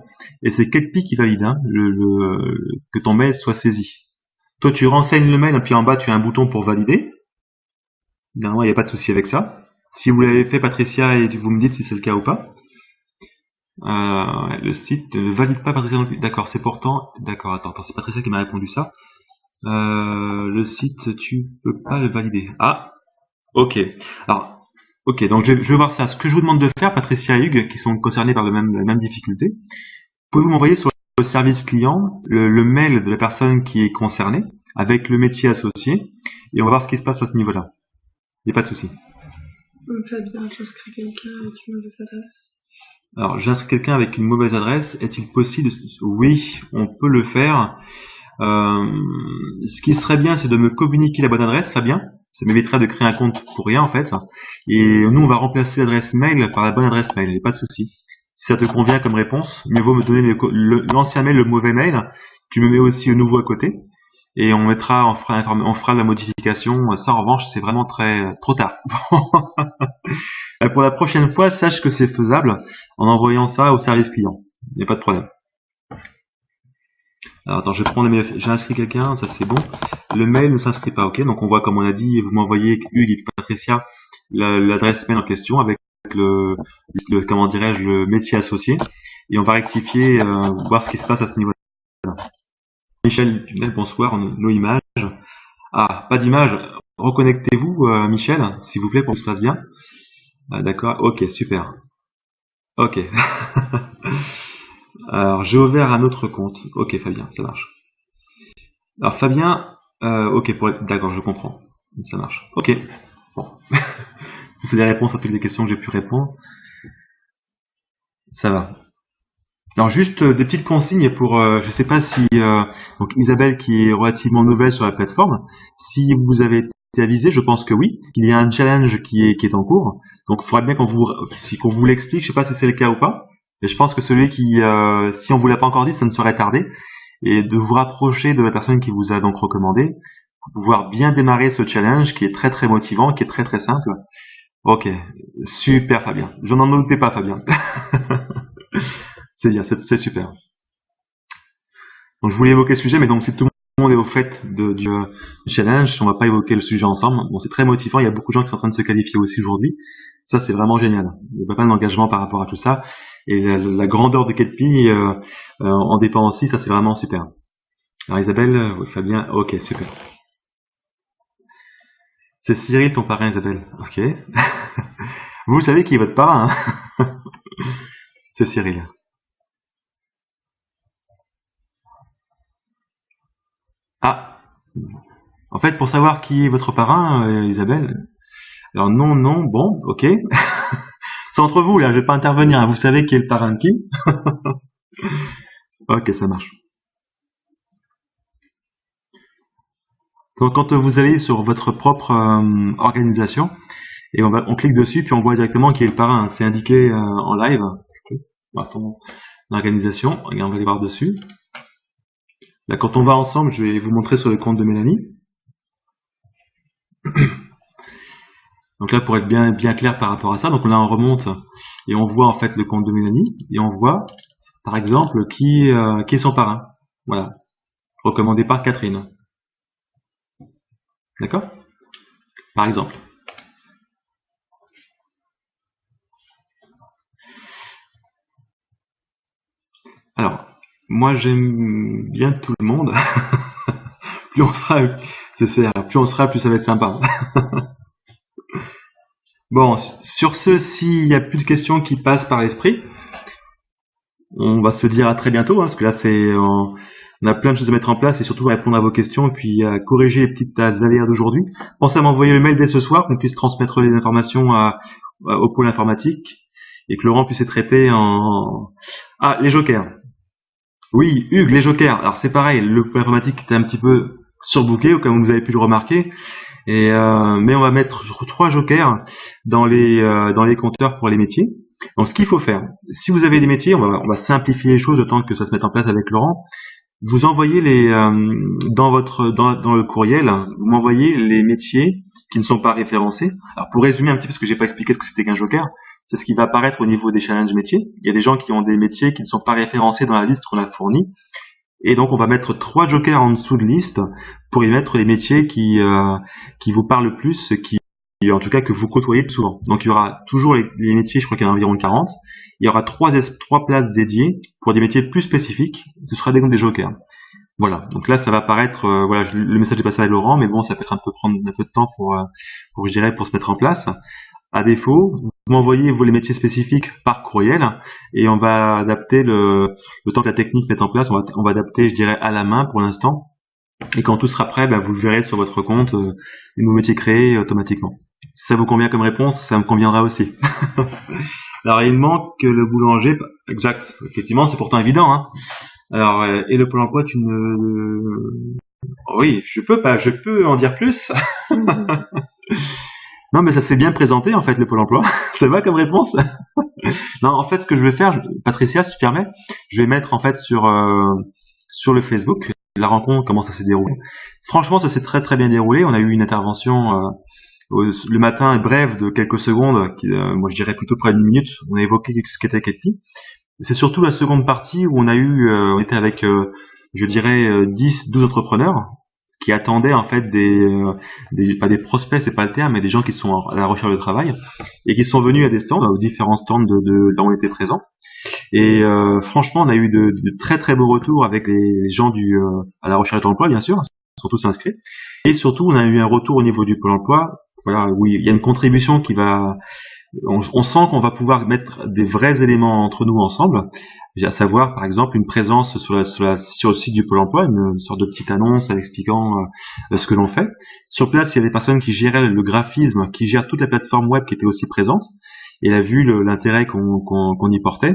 et c'est Kelpie qui valide, hein, que ton mail soit saisi. Toi, tu renseignes le mail et puis en bas, tu as un bouton pour valider. Normalement, il n'y a pas de souci avec ça. Si vous l'avez fait, Patricia, et vous me dites si c'est le cas ou pas. Le site ne valide pas Patricia non plus. D'accord, c'est pourtant... D'accord, attends, c'est Patricia qui m'a répondu ça. Le site, tu peux pas le valider. Ah, ok. Alors, ok, donc je vais voir ça. Ce que je vous demande de faire, Patricia et Hugues, qui sont concernés par la même difficulté, pouvez-vous m'envoyer sur le service client le mail de la personne qui est concernée, avec le métier associé, et on va voir ce qui se passe à ce niveau-là. Il n'y a pas de souci. Fabien, j'inscris quelqu'un avec une mauvaise adresse. Alors, j'inscris quelqu'un avec une mauvaise adresse. Est-il possible? Oui, on peut le faire. Ce qui serait bien, c'est de me communiquer la bonne adresse, Fabien. Ça m'éviterait de créer un compte pour rien, en fait. Et nous, on va remplacer l'adresse mail par la bonne adresse mail. Il n'y a pas de souci. Si ça te convient comme réponse, mieux vaut me donner l'ancien mail, le mauvais mail. Tu me mets aussi le nouveau à côté. Et on fera la modification. Ça, en revanche, c'est vraiment trop tard. Pour la prochaine fois, sache que c'est faisable en envoyant ça au service client. Il n'y a pas de problème. Alors attends, je prends j'ai inscrit quelqu'un, ça c'est bon. Le mail ne s'inscrit pas, ok. Donc on voit, comme on a dit, vous m'envoyez Hugues et Patricia l'adresse mail en question avec comment dirais-je, le métier associé. Et on va rectifier, voir ce qui se passe à ce niveau-là. Michel Tunnel, bonsoir, nos images. Ah, pas d'image. Reconnectez-vous, Michel, s'il vous plaît, pour que ça se passe bien. D'accord, ok, super. Ok. Alors, j'ai ouvert un autre compte. Ok, Fabien, ça marche. Alors, Fabien, ok, d'accord, je comprends. Ça marche. Ok. Bon. C'est les réponses à toutes les questions que j'ai pu répondre. Ça va. Alors, juste des petites consignes pour, je sais pas si, donc Isabelle qui est relativement nouvelle sur la plateforme, si vous avez été avisé, je pense que oui. Il y a un challenge qui est en cours. Donc, il faudrait bien qu'on vous l'explique. Je sais pas si c'est le cas ou pas. Mais je pense que celui qui, si on vous l'a pas encore dit, ça ne saurait tarder. Et de vous rapprocher de la personne qui vous a donc recommandé pour pouvoir bien démarrer ce challenge qui est très très motivant, qui est très très simple. Ok, super Fabien. Je n'en doutais pas Fabien. C'est bien, c'est super. Donc je voulais évoquer le sujet, mais donc si tout le monde est au fait du challenge, on va pas évoquer le sujet ensemble. Bon, c'est très motivant, il y a beaucoup de gens qui sont en train de se qualifier aussi aujourd'hui. Ça, c'est vraiment génial. Il y a pas mal d'engagement par rapport à tout ça. Et la grandeur de Ketpi en dépend aussi, ça c'est vraiment super. Alors Isabelle, Fabien, ok, super. C'est Cyril ton parrain Isabelle, ok. Vous savez qui est votre parrain, hein. C'est Cyril. Ah, en fait, pour savoir qui est votre parrain, Isabelle, alors non, non, bon, ok. C'est entre vous, là, je vais pas intervenir, hein. Vous savez qui est le parrain de qui? Ok, ça marche. Donc, quand vous allez sur votre propre organisation, et on clique dessus, puis on voit directement qui est le parrain. C'est indiqué en live. Attends, l'organisation, on va aller voir dessus. Là, quand on va ensemble, je vais vous montrer sur le compte de Mélanie. Donc là, pour être bien clair par rapport à ça, donc là, on remonte et on voit en fait le compte de Mélanie, et on voit, par exemple, qui est son parrain. Voilà, recommandé par Catherine. D'accord? Par exemple. Alors, moi, j'aime bien tout le monde. Plus on sera, plus on sera, plus ça va être sympa. Bon, sur ce, s'il n'y a plus de questions qui passent par l'esprit, on va se dire à très bientôt, hein, parce que là, on a plein de choses à mettre en place et surtout à répondre à vos questions et puis à corriger les petites aléas d'aujourd'hui. Pensez à m'envoyer le mail dès ce soir, qu'on puisse transmettre les informations au pôle informatique et que Laurent puisse les traiter Ah, les jokers. Oui, Hugues, les jokers. Alors c'est pareil, le pôle informatique était un petit peu surbooké, comme vous avez pu le remarquer. Mais on va mettre 3 jokers dans les compteurs pour les métiers. Donc ce qu'il faut faire, si vous avez des métiers, on va simplifier les choses le temps que ça se mette en place avec Laurent. Vous envoyez dans le courriel, vous m'envoyez les métiers qui ne sont pas référencés. Alors pour résumer un petit peu, parce que j'ai pas expliqué ce que c'était qu'un joker, c'est ce qui va apparaître au niveau des challenges métiers. Il y a des gens qui ont des métiers qui ne sont pas référencés dans la liste qu'on a fournie. Et donc on va mettre 3 jokers en dessous de liste pour y mettre les métiers qui vous parlent le plus, en tout cas que vous côtoyez le plus souvent. Donc il y aura toujours les métiers, je crois qu'il y en a environ 40. Il y aura 3 places dédiées pour des métiers plus spécifiques. Ce sera des jokers. Voilà. Donc là ça va apparaître. Voilà, le message est passé à Laurent, mais bon, ça peut prendre un peu de temps pour je dirais pour se mettre en place. À défaut, vous m'envoyez les métiers spécifiques par courriel et on va adapter le temps que la technique mette en place, on va adapter, je dirais, à la main pour l'instant. Et quand tout sera prêt, vous le verrez sur votre compte, les nouveaux métiers créés automatiquement. Si ça vous convient comme réponse, ça me conviendra aussi. Alors il manque le boulanger, exact. Effectivement, c'est pourtant évident, hein. Alors et le Pôle emploi, oui, je peux en dire plus. Non, mais ça s'est bien présenté, en fait, le Pôle emploi. Ça va comme réponse? Non, en fait, ce que je vais faire, Patricia, si tu permets, je vais mettre, en fait, sur le Facebook, la rencontre, comment ça s'est déroulé. Franchement, ça s'est très très bien déroulé. On a eu une intervention le matin brève de quelques secondes, moi je dirais plutôt près d'une minute. On a évoqué ce qu'était Ketpi. C'est surtout la seconde partie où on était avec, je dirais, 10, 12 entrepreneurs qui attendaient en fait pas des prospects, c'est pas le terme, mais des gens qui sont à la recherche de travail et qui sont venus à des stands, aux différents stands là où on était présents. Et franchement, on a eu de très très beaux retours avec les gens à la recherche d'emploi, bien sûr, ils sont tous inscrits. Et surtout, on a eu un retour au niveau du Pôle emploi, voilà, où il y a une contribution on sent qu'on va pouvoir mettre des vrais éléments entre nous ensemble, à savoir par exemple une présence sur le site du Pôle emploi, une sorte de petite annonce expliquant ce que l'on fait. Sur place, il y a des personnes qui géraient le graphisme, qui gèrent toute la plateforme web qui était aussi présente, et elle a vu l'intérêt qu'on y portait.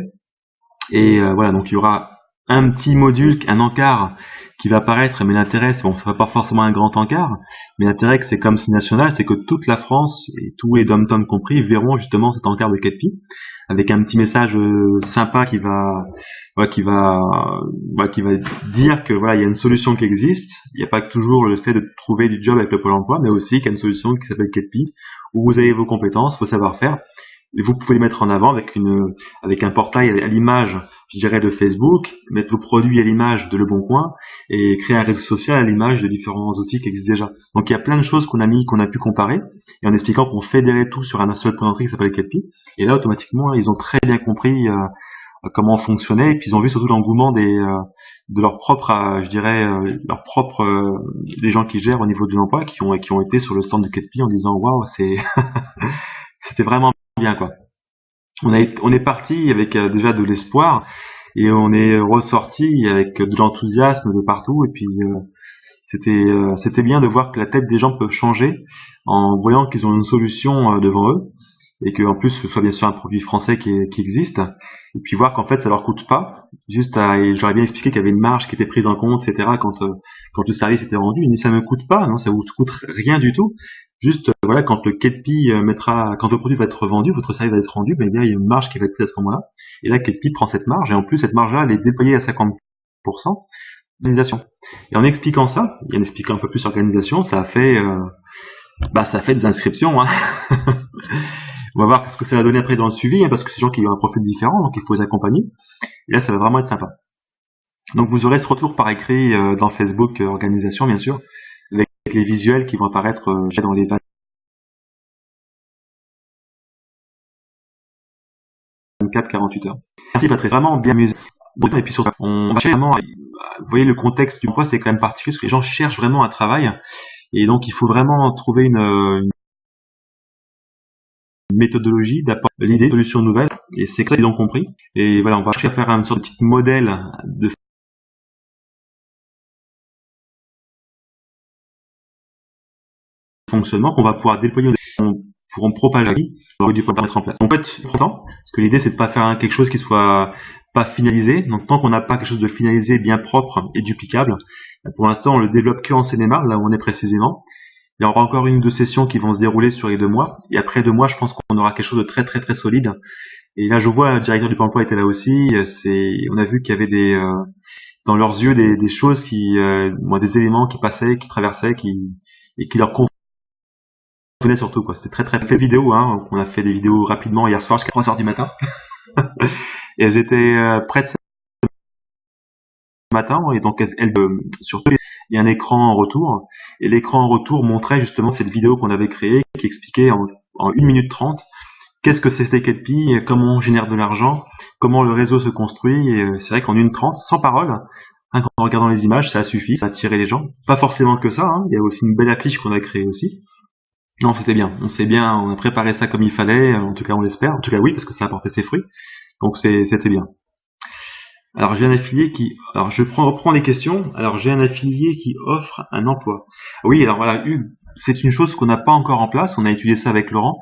Et voilà, donc il y aura un petit module, un encart qui va apparaître, mais l'intérêt, c'est bon, ça va pas forcément un grand encart, mais l'intérêt que c'est comme si national, c'est que toute la France, et tous les dom-tom compris, verront justement cet encart de Ketpi, avec un petit message sympa qui va dire que voilà, il y a une solution qui existe. Il n'y a pas que toujours le fait de trouver du job avec le Pôle emploi, mais aussi qu'il y a une solution qui s'appelle Ketpi, où vous avez vos compétences, vos savoir-faire, et vous pouvez les mettre en avant avec un portail à l'image, je dirais, de Facebook, mettre vos produits à l'image de Le Bon Coin, et créer un réseau social à l'image de différents outils qui existent déjà. Donc il y a plein de choses qu'on a pu comparer, et en expliquant qu'on fédérait tout sur un seul point d'entrée qui s'appelle Ketpi. Et là, automatiquement, ils ont très bien compris comment on fonctionnait, et puis ils ont vu surtout l'engouement de leur propre, je dirais, leur propre, les gens qui gèrent au niveau de l'emploi, qui ont été sur le stand de Ketpi en disant waouh, c'était vraiment bien quoi. On est parti avec déjà de l'espoir et on est ressorti avec de l'enthousiasme de partout, et puis c'était bien de voir que la tête des gens peut changer en voyant qu'ils ont une solution devant eux, et que en plus ce soit bien sûr un produit français qui existe, et puis voir qu'en fait ça leur coûte pas, et j'aurais bien expliqué qu'il y avait une marge qui était prise en compte, etc. Quand le service était rendu, il dit ça me coûte pas, non, ça vous coûte rien du tout. Juste voilà, quand le Ketpi quand votre produit va être vendu, votre service va être rendu, ben il y a une marge qui va être prise à ce moment-là. Et là Ketpi prend cette marge, et en plus cette marge-là elle est déployée à 50% d'organisation. Et en expliquant ça, et en expliquant un peu plus l'organisation, ça fait des inscriptions, hein. On va voir ce que ça va donner après dans le suivi, hein, parce que c'est des gens qui ont un profil différent, donc il faut les accompagner. Et là, ça va vraiment être sympa. Donc vous aurez ce retour par écrit dans Facebook organisation, bien sûr, avec les visuels qui vont apparaître dans les 24-48 heures. Merci Patrice, vraiment bien amusé. Et puis surtout, on va vraiment, vous voyez, le contexte du emploi, c'est quand même particulier, parce que les gens cherchent vraiment un travail, et donc il faut vraiment trouver une méthodologie d'apporter l'idée de solution nouvelle, et c'est ça qu'ils ont compris. Et voilà, on va chercher à faire une sorte de petit modèle de fonctionnement qu'on va pouvoir déployer, pourront propager du point mettre en place. En fait, pourtant, parce que l'idée c'est de pas faire quelque chose qui soit pas finalisé. Donc tant qu'on n'a pas quelque chose de finalisé, bien propre et duplicable, pour l'instant on le développe que en Seine-et-Marne, là où on est précisément. Il y aura encore une ou deux sessions qui vont se dérouler sur les 2 mois. Et après 2 mois, je pense qu'on aura quelque chose de très très très solide. Et là, je vois, le directeur du Pôle emploi était là aussi. On a vu qu'il y avait dans leurs yeux des choses des éléments qui passaient, qui traversaient, et qui leur convenaient surtout, quoi. C'était très très fait vidéo, hein. On a fait des vidéos rapidement hier soir jusqu'à 3 heures du matin. Et elles étaient prêtes ce matin. Et donc, surtout, il y a un écran en retour, et l'écran en retour montrait justement cette vidéo qu'on avait créée, qui expliquait en 1 minute 30 qu'est-ce que c'était Ketpi, comment on génère de l'argent, comment le réseau se construit. Et c'est vrai qu'en 1 minute 30, sans parole, hein, en regardant les images, ça a suffi, ça a attiré les gens. Pas forcément que ça, hein, il y a aussi une belle affiche qu'on a créée aussi. Non, c'était bien, on a préparé ça comme il fallait, en tout cas on l'espère, en tout cas oui, parce que ça a apporté ses fruits, donc c'était bien. Alors j'ai un affilié reprends les questions. Alors j'ai un affilié qui offre un emploi. Oui, alors voilà, c'est une chose qu'on n'a pas encore en place. On a étudié ça avec Laurent,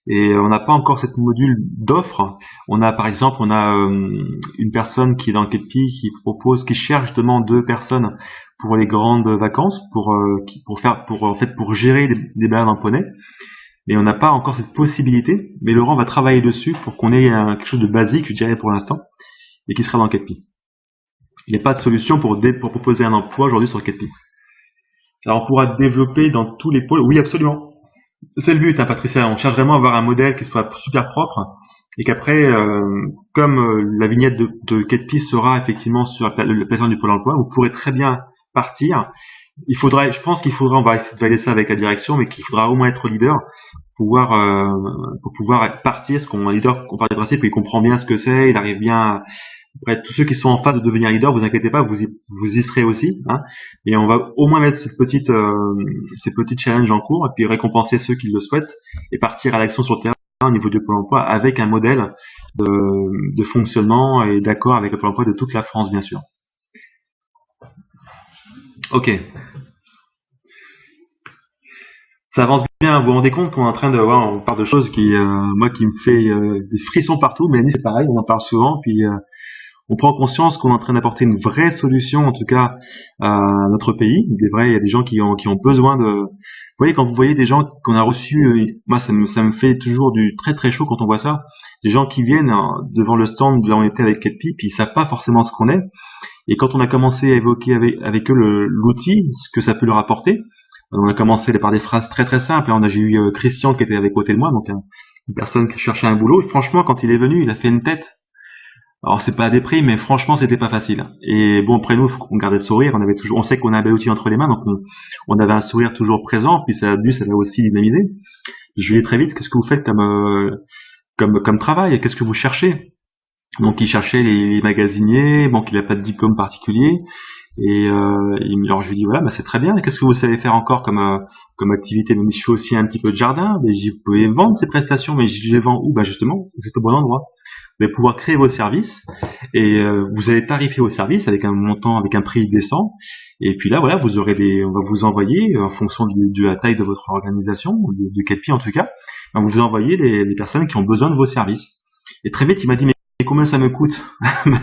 et on n'a pas encore cette module d'offre. On a par exemple, une personne qui est dans Ketpi qui cherche justement 2 personnes pour les grandes vacances, pour gérer des balades en poney. Mais on n'a pas encore cette possibilité. Mais Laurent va travailler dessus pour qu'on ait quelque chose de basique, je dirais pour l'instant, et qui sera dans Ketpi. Il n'y a pas de solution pour proposer un emploi aujourd'hui sur Ketpi. Alors on pourra développer dans tous les pôles. Oui, absolument. C'est le but, hein, Patricia. On cherche vraiment à avoir un modèle qui soit super propre, et qu'après, comme la vignette de Ketpi sera effectivement sur la plateforme du Pôle emploi, vous pourrez très bien partir. Je pense qu'il faudra, on va essayer de valider ça avec la direction, mais qu'il faudra au moins être leader pour pouvoir partir, parce qu'on est leader, on part du principe, il comprend bien ce que c'est, il arrive bien. Après, tous ceux qui sont en phase de devenir leader, vous inquiétez pas, vous y serez aussi, hein. Et on va au moins mettre ces petits challenges en cours, et puis récompenser ceux qui le souhaitent, et partir à l'action sur le terrain au niveau du Pôle emploi avec un modèle de fonctionnement et d'accord avec le Pôle emploi de toute la France, bien sûr. Ok. Ça avance bien, vous vous rendez compte qu'on est en train on parle de choses qui me fait des frissons partout. Mélanie, c'est pareil, on en parle souvent, puis on prend conscience qu'on est en train d'apporter une vraie solution, en tout cas à notre pays. Il y a des gens qui ont besoin de. Vous voyez, quand vous voyez des gens qu'on a reçus, moi ça me fait toujours du très très chaud quand on voit ça. Des gens qui viennent devant le stand là où on était avec Ketpi, puis ils savent pas forcément ce qu'on est. Et quand on a commencé à évoquer avec eux l'outil, ce que ça peut leur apporter, on a commencé par des phrases très très simples. J'ai eu Christian qui était avec côté de moi, donc une personne qui cherchait un boulot. Et franchement, quand il est venu, il a fait une tête. Alors c'est pas à déprime, mais franchement c'était pas facile. Et bon, après nous, on gardait le sourire. On sait qu'on a un bel outil entre les mains, donc on avait un sourire toujours présent. Puis ça l'a aussi dynamisé. Je lui ai dit très vite, qu'est-ce que vous faites comme travail, qu'est-ce que vous cherchez? Donc il cherchait les magasiniers, bon qu'il n'a pas de diplôme particulier. Et alors je lui dis voilà, c'est très bien. Qu'est-ce que vous savez faire encore comme activité? Donc je fais aussi un petit peu de jardin. Mais vous pouvez vendre ces prestations, mais je les vends où? Justement, vous êtes au bon endroit. Vous allez pouvoir créer vos services et vous allez tarifier vos services avec un montant, avec un prix décent. Et puis là, voilà, on va vous envoyer en fonction de la taille de votre organisation, de Ketpi en tout cas, on va vous envoyer les personnes qui ont besoin de vos services. Et très vite, il m'a dit mais combien ça me coûte?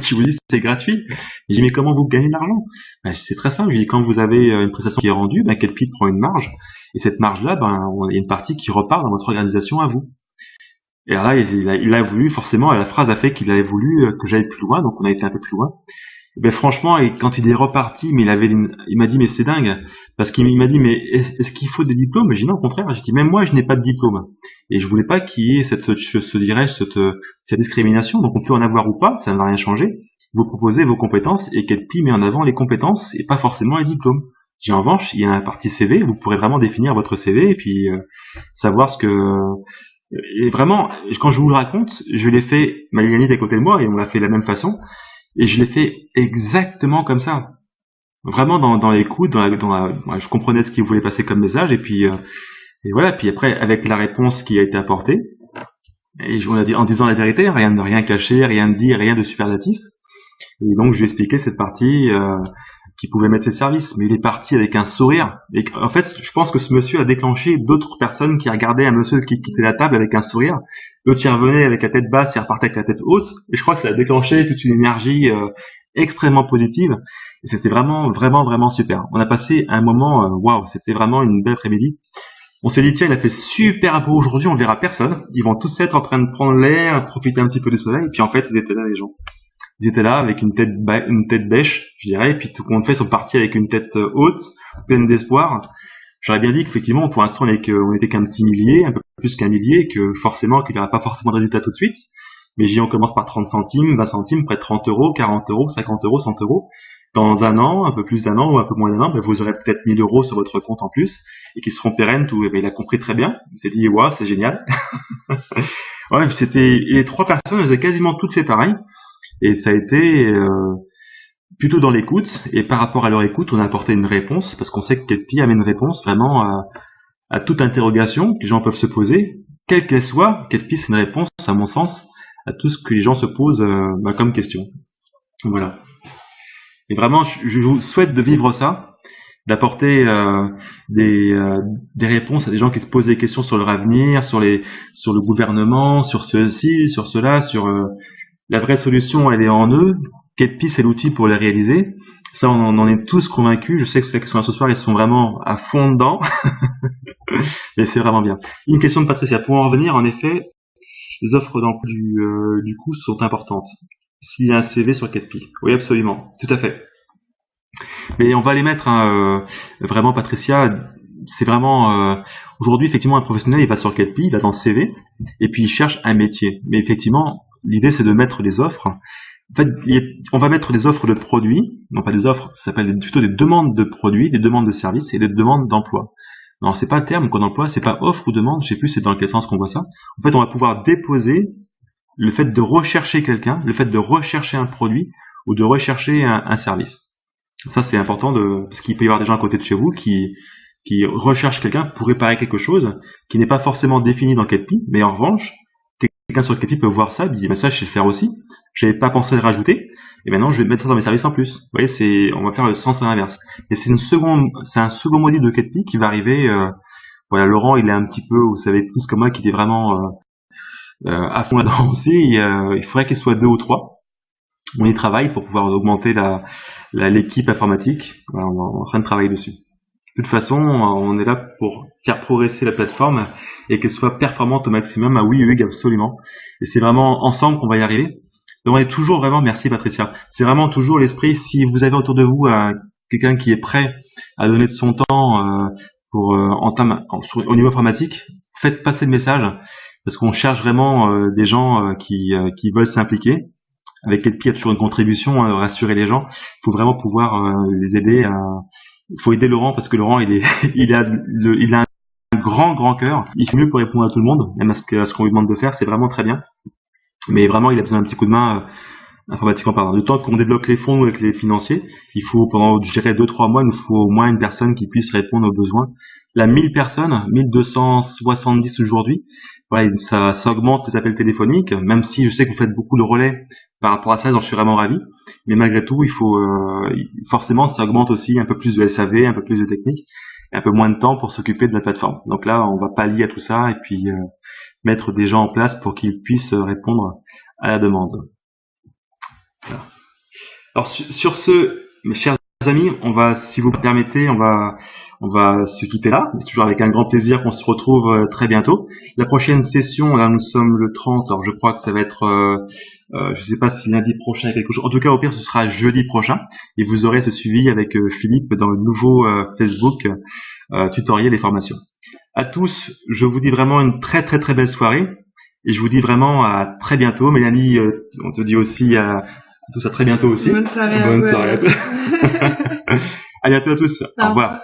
Je vous dis c'est gratuit. Je dis mais comment vous gagnez de l'argent? C'est très simple. Je dis quand vous avez une prestation qui est rendue, Ketpi prend une marge et cette marge-là, il y a une partie qui repart dans votre organisation à vous. Et là, il a voulu forcément, la phrase a fait qu'il avait voulu que j'aille plus loin, donc on a été un peu plus loin. Et franchement, et quand il est reparti, mais il m'a dit mais c'est dingue, parce qu'il m'a dit mais est-ce qu'il faut des diplômes? J'ai dit non, au contraire. J'ai dit même moi je n'ai pas de diplôme, et je voulais pas qu'il y ait cette discrimination. Donc on peut en avoir ou pas, ça ne va rien changer. Vous proposez vos compétences et Ketpi met en avant les compétences et pas forcément les diplômes. J'ai en revanche, il y a la partie CV, vous pourrez vraiment définir votre CV et puis savoir ce que. Et vraiment, quand je vous le raconte, je l'ai fait, Maliani est à côté de moi et on l'a fait de la même façon, et je l'ai fait exactement comme ça. Vraiment dans l'écoute, je comprenais ce qu'il voulait passer comme message, et puis voilà. Puis après, avec la réponse qui a été apportée, et on a dit en disant la vérité, rien caché, rien de dit, rien de superlatif. Et donc je lui ai expliqué cette partie qui pouvait mettre ses services, mais il est parti avec un sourire. Et en fait, je pense que ce monsieur a déclenché d'autres personnes qui regardaient un monsieur qui quittait la table avec un sourire. L'autre y revenait avec la tête basse, il repartait avec la tête haute. Et je crois que ça a déclenché toute une énergie extrêmement positive. Et c'était vraiment, vraiment, vraiment super. On a passé un moment, waouh, c'était vraiment une belle après-midi. On s'est dit, tiens, il a fait super beau aujourd'hui, on verra personne. Ils vont tous être en train de prendre l'air, profiter un petit peu du soleil. Et puis en fait, ils étaient là, les gens. Ils étaient là avec une tête bêche, je dirais, et puis tout compte fait, ils sont partis avec une tête haute, pleine d'espoir. J'aurais bien dit qu'effectivement, pour l'instant, on était qu'un petit millier, un peu plus qu'un millier, et que forcément, qu'il n'y aurait pas forcément de résultat tout de suite. Mais on commence par 30 centimes, 20 centimes, près de 30 euros, 40 euros, 50 euros, 100 euros. Dans un an, un peu plus d'un an ou un peu moins d'un an, vous aurez peut-être 1000 euros sur votre compte en plus, et qui seront pérennes. Il a compris très bien. Il s'est dit, waouh, c'est génial. Ouais, les trois personnes, elles avaient quasiment toutes fait pareil. Et ça a été plutôt dans l'écoute, et par rapport à leur écoute, on a apporté une réponse, parce qu'on sait que Ketpi amène une réponse vraiment à toute interrogation que les gens peuvent se poser, quelle qu'elle soit. Ketpi, c'est une réponse, à mon sens, à tout ce que les gens se posent comme question. Voilà. Et vraiment, je vous souhaite de vivre ça, d'apporter des réponses à des gens qui se posent des questions sur leur avenir, sur le gouvernement, sur ceci, sur cela, sur la vraie solution, elle est en eux. Ketpi, c'est l'outil pour les réaliser. Ça, on en est tous convaincus. Je sais que ceux qui sont là ce soir, ils sont vraiment à fond dedans. Et c'est vraiment bien. Une question de Patricia. Pour en revenir, en effet, les offres d'emploi du coup sont importantes. S'il y a un CV sur Ketpi. Oui, absolument. Tout à fait. Mais on va les mettre, vraiment, Patricia. C'est vraiment aujourd'hui, effectivement, un professionnel, il va sur Ketpi, il va dans le CV, et puis il cherche un métier. Mais effectivement, l'idée, c'est de mettre les offres. En fait, on va mettre des offres de produits, non pas des offres, ça s'appelle plutôt des demandes de produits, des demandes de services et des demandes d'emploi. Alors, c'est pas le terme qu'on emploie, c'est pas offre ou demande, je sais plus c'est dans quel sens qu'on voit ça. En fait, on va pouvoir déposer le fait de rechercher quelqu'un, le fait de rechercher un produit ou de rechercher un service. Ça, c'est important parce qu'il peut y avoir des gens à côté de chez vous qui recherchent quelqu'un pour réparer quelque chose qui n'est pas forcément défini dans Ketpi, mais en revanche, quelqu'un sur Ketpi peut voir ça et dire, mais ça, je sais le faire aussi. J'avais pas pensé à le rajouter, et maintenant, je vais mettre ça dans mes services en plus. Vous voyez, on va faire le sens à l'inverse. Et c'est un second module de Ketpi qui va arriver, voilà, Laurent, il est un petit peu, vous savez tous comme moi, qu'il est vraiment, à fond là-dedans aussi. Il faudrait qu'il soit 2 ou 3. on y travaille pour pouvoir augmenter l'équipe informatique. Voilà, on est en train de travailler dessus. De toute façon, on est là pour faire progresser la plateforme et qu'elle soit performante au maximum. Ah oui, Hugues, absolument. Et c'est vraiment ensemble qu'on va y arriver. Donc on est toujours vraiment, merci Patricia, c'est vraiment toujours l'esprit, si vous avez autour de vous quelqu'un qui est prêt à donner de son temps au niveau informatique, faites passer le message, parce qu'on cherche vraiment des gens qui veulent s'impliquer. Avec Kelpie, il y a toujours une contribution, rassurer les gens. Il faut vraiment pouvoir les aider il faut aider Laurent, parce que Laurent, il a un grand cœur. Il fait mieux pour répondre à tout le monde, même à ce qu'on lui demande de faire. C'est vraiment très bien. Mais vraiment, il a besoin d'un petit coup de main, informatiquement parlant. Le temps qu'on débloque les fonds avec les financiers, il faut, pendant, je dirais, 2-3 mois, il nous faut au moins une personne qui puisse répondre aux besoins. Là, 1000 personnes, 1270 aujourd'hui. Voilà, ça augmente les appels téléphoniques, même si je sais que vous faites beaucoup de relais par rapport à ça, j'en suis vraiment ravi. Mais malgré tout, il faut, forcément, ça augmente aussi un peu plus de SAV, un peu plus de technique, et un peu moins de temps pour s'occuper de la plateforme. Donc là, on va pallier à tout ça, et puis, mettre des gens en place pour qu'ils puissent répondre à la demande. Voilà. Alors sur ce, mes chers amis, on va, si vous me permettez, on va se quitter là. C'est toujours avec un grand plaisir qu'on se retrouve très bientôt. La prochaine session, là nous sommes le 30, alors je crois que ça va être, je sais pas si lundi prochain il y a quelque chose. En tout cas, au pire, ce sera jeudi prochain. Et vous aurez ce suivi avec Philippe dans le nouveau Facebook tutoriel et formation. À tous, je vous dis vraiment une très belle soirée. Et je vous dis vraiment à très bientôt. Mélanie, on te dit aussi à tous à très bientôt aussi. Bonne soirée. Bonne soirée à tous. À bientôt à tous. Au revoir.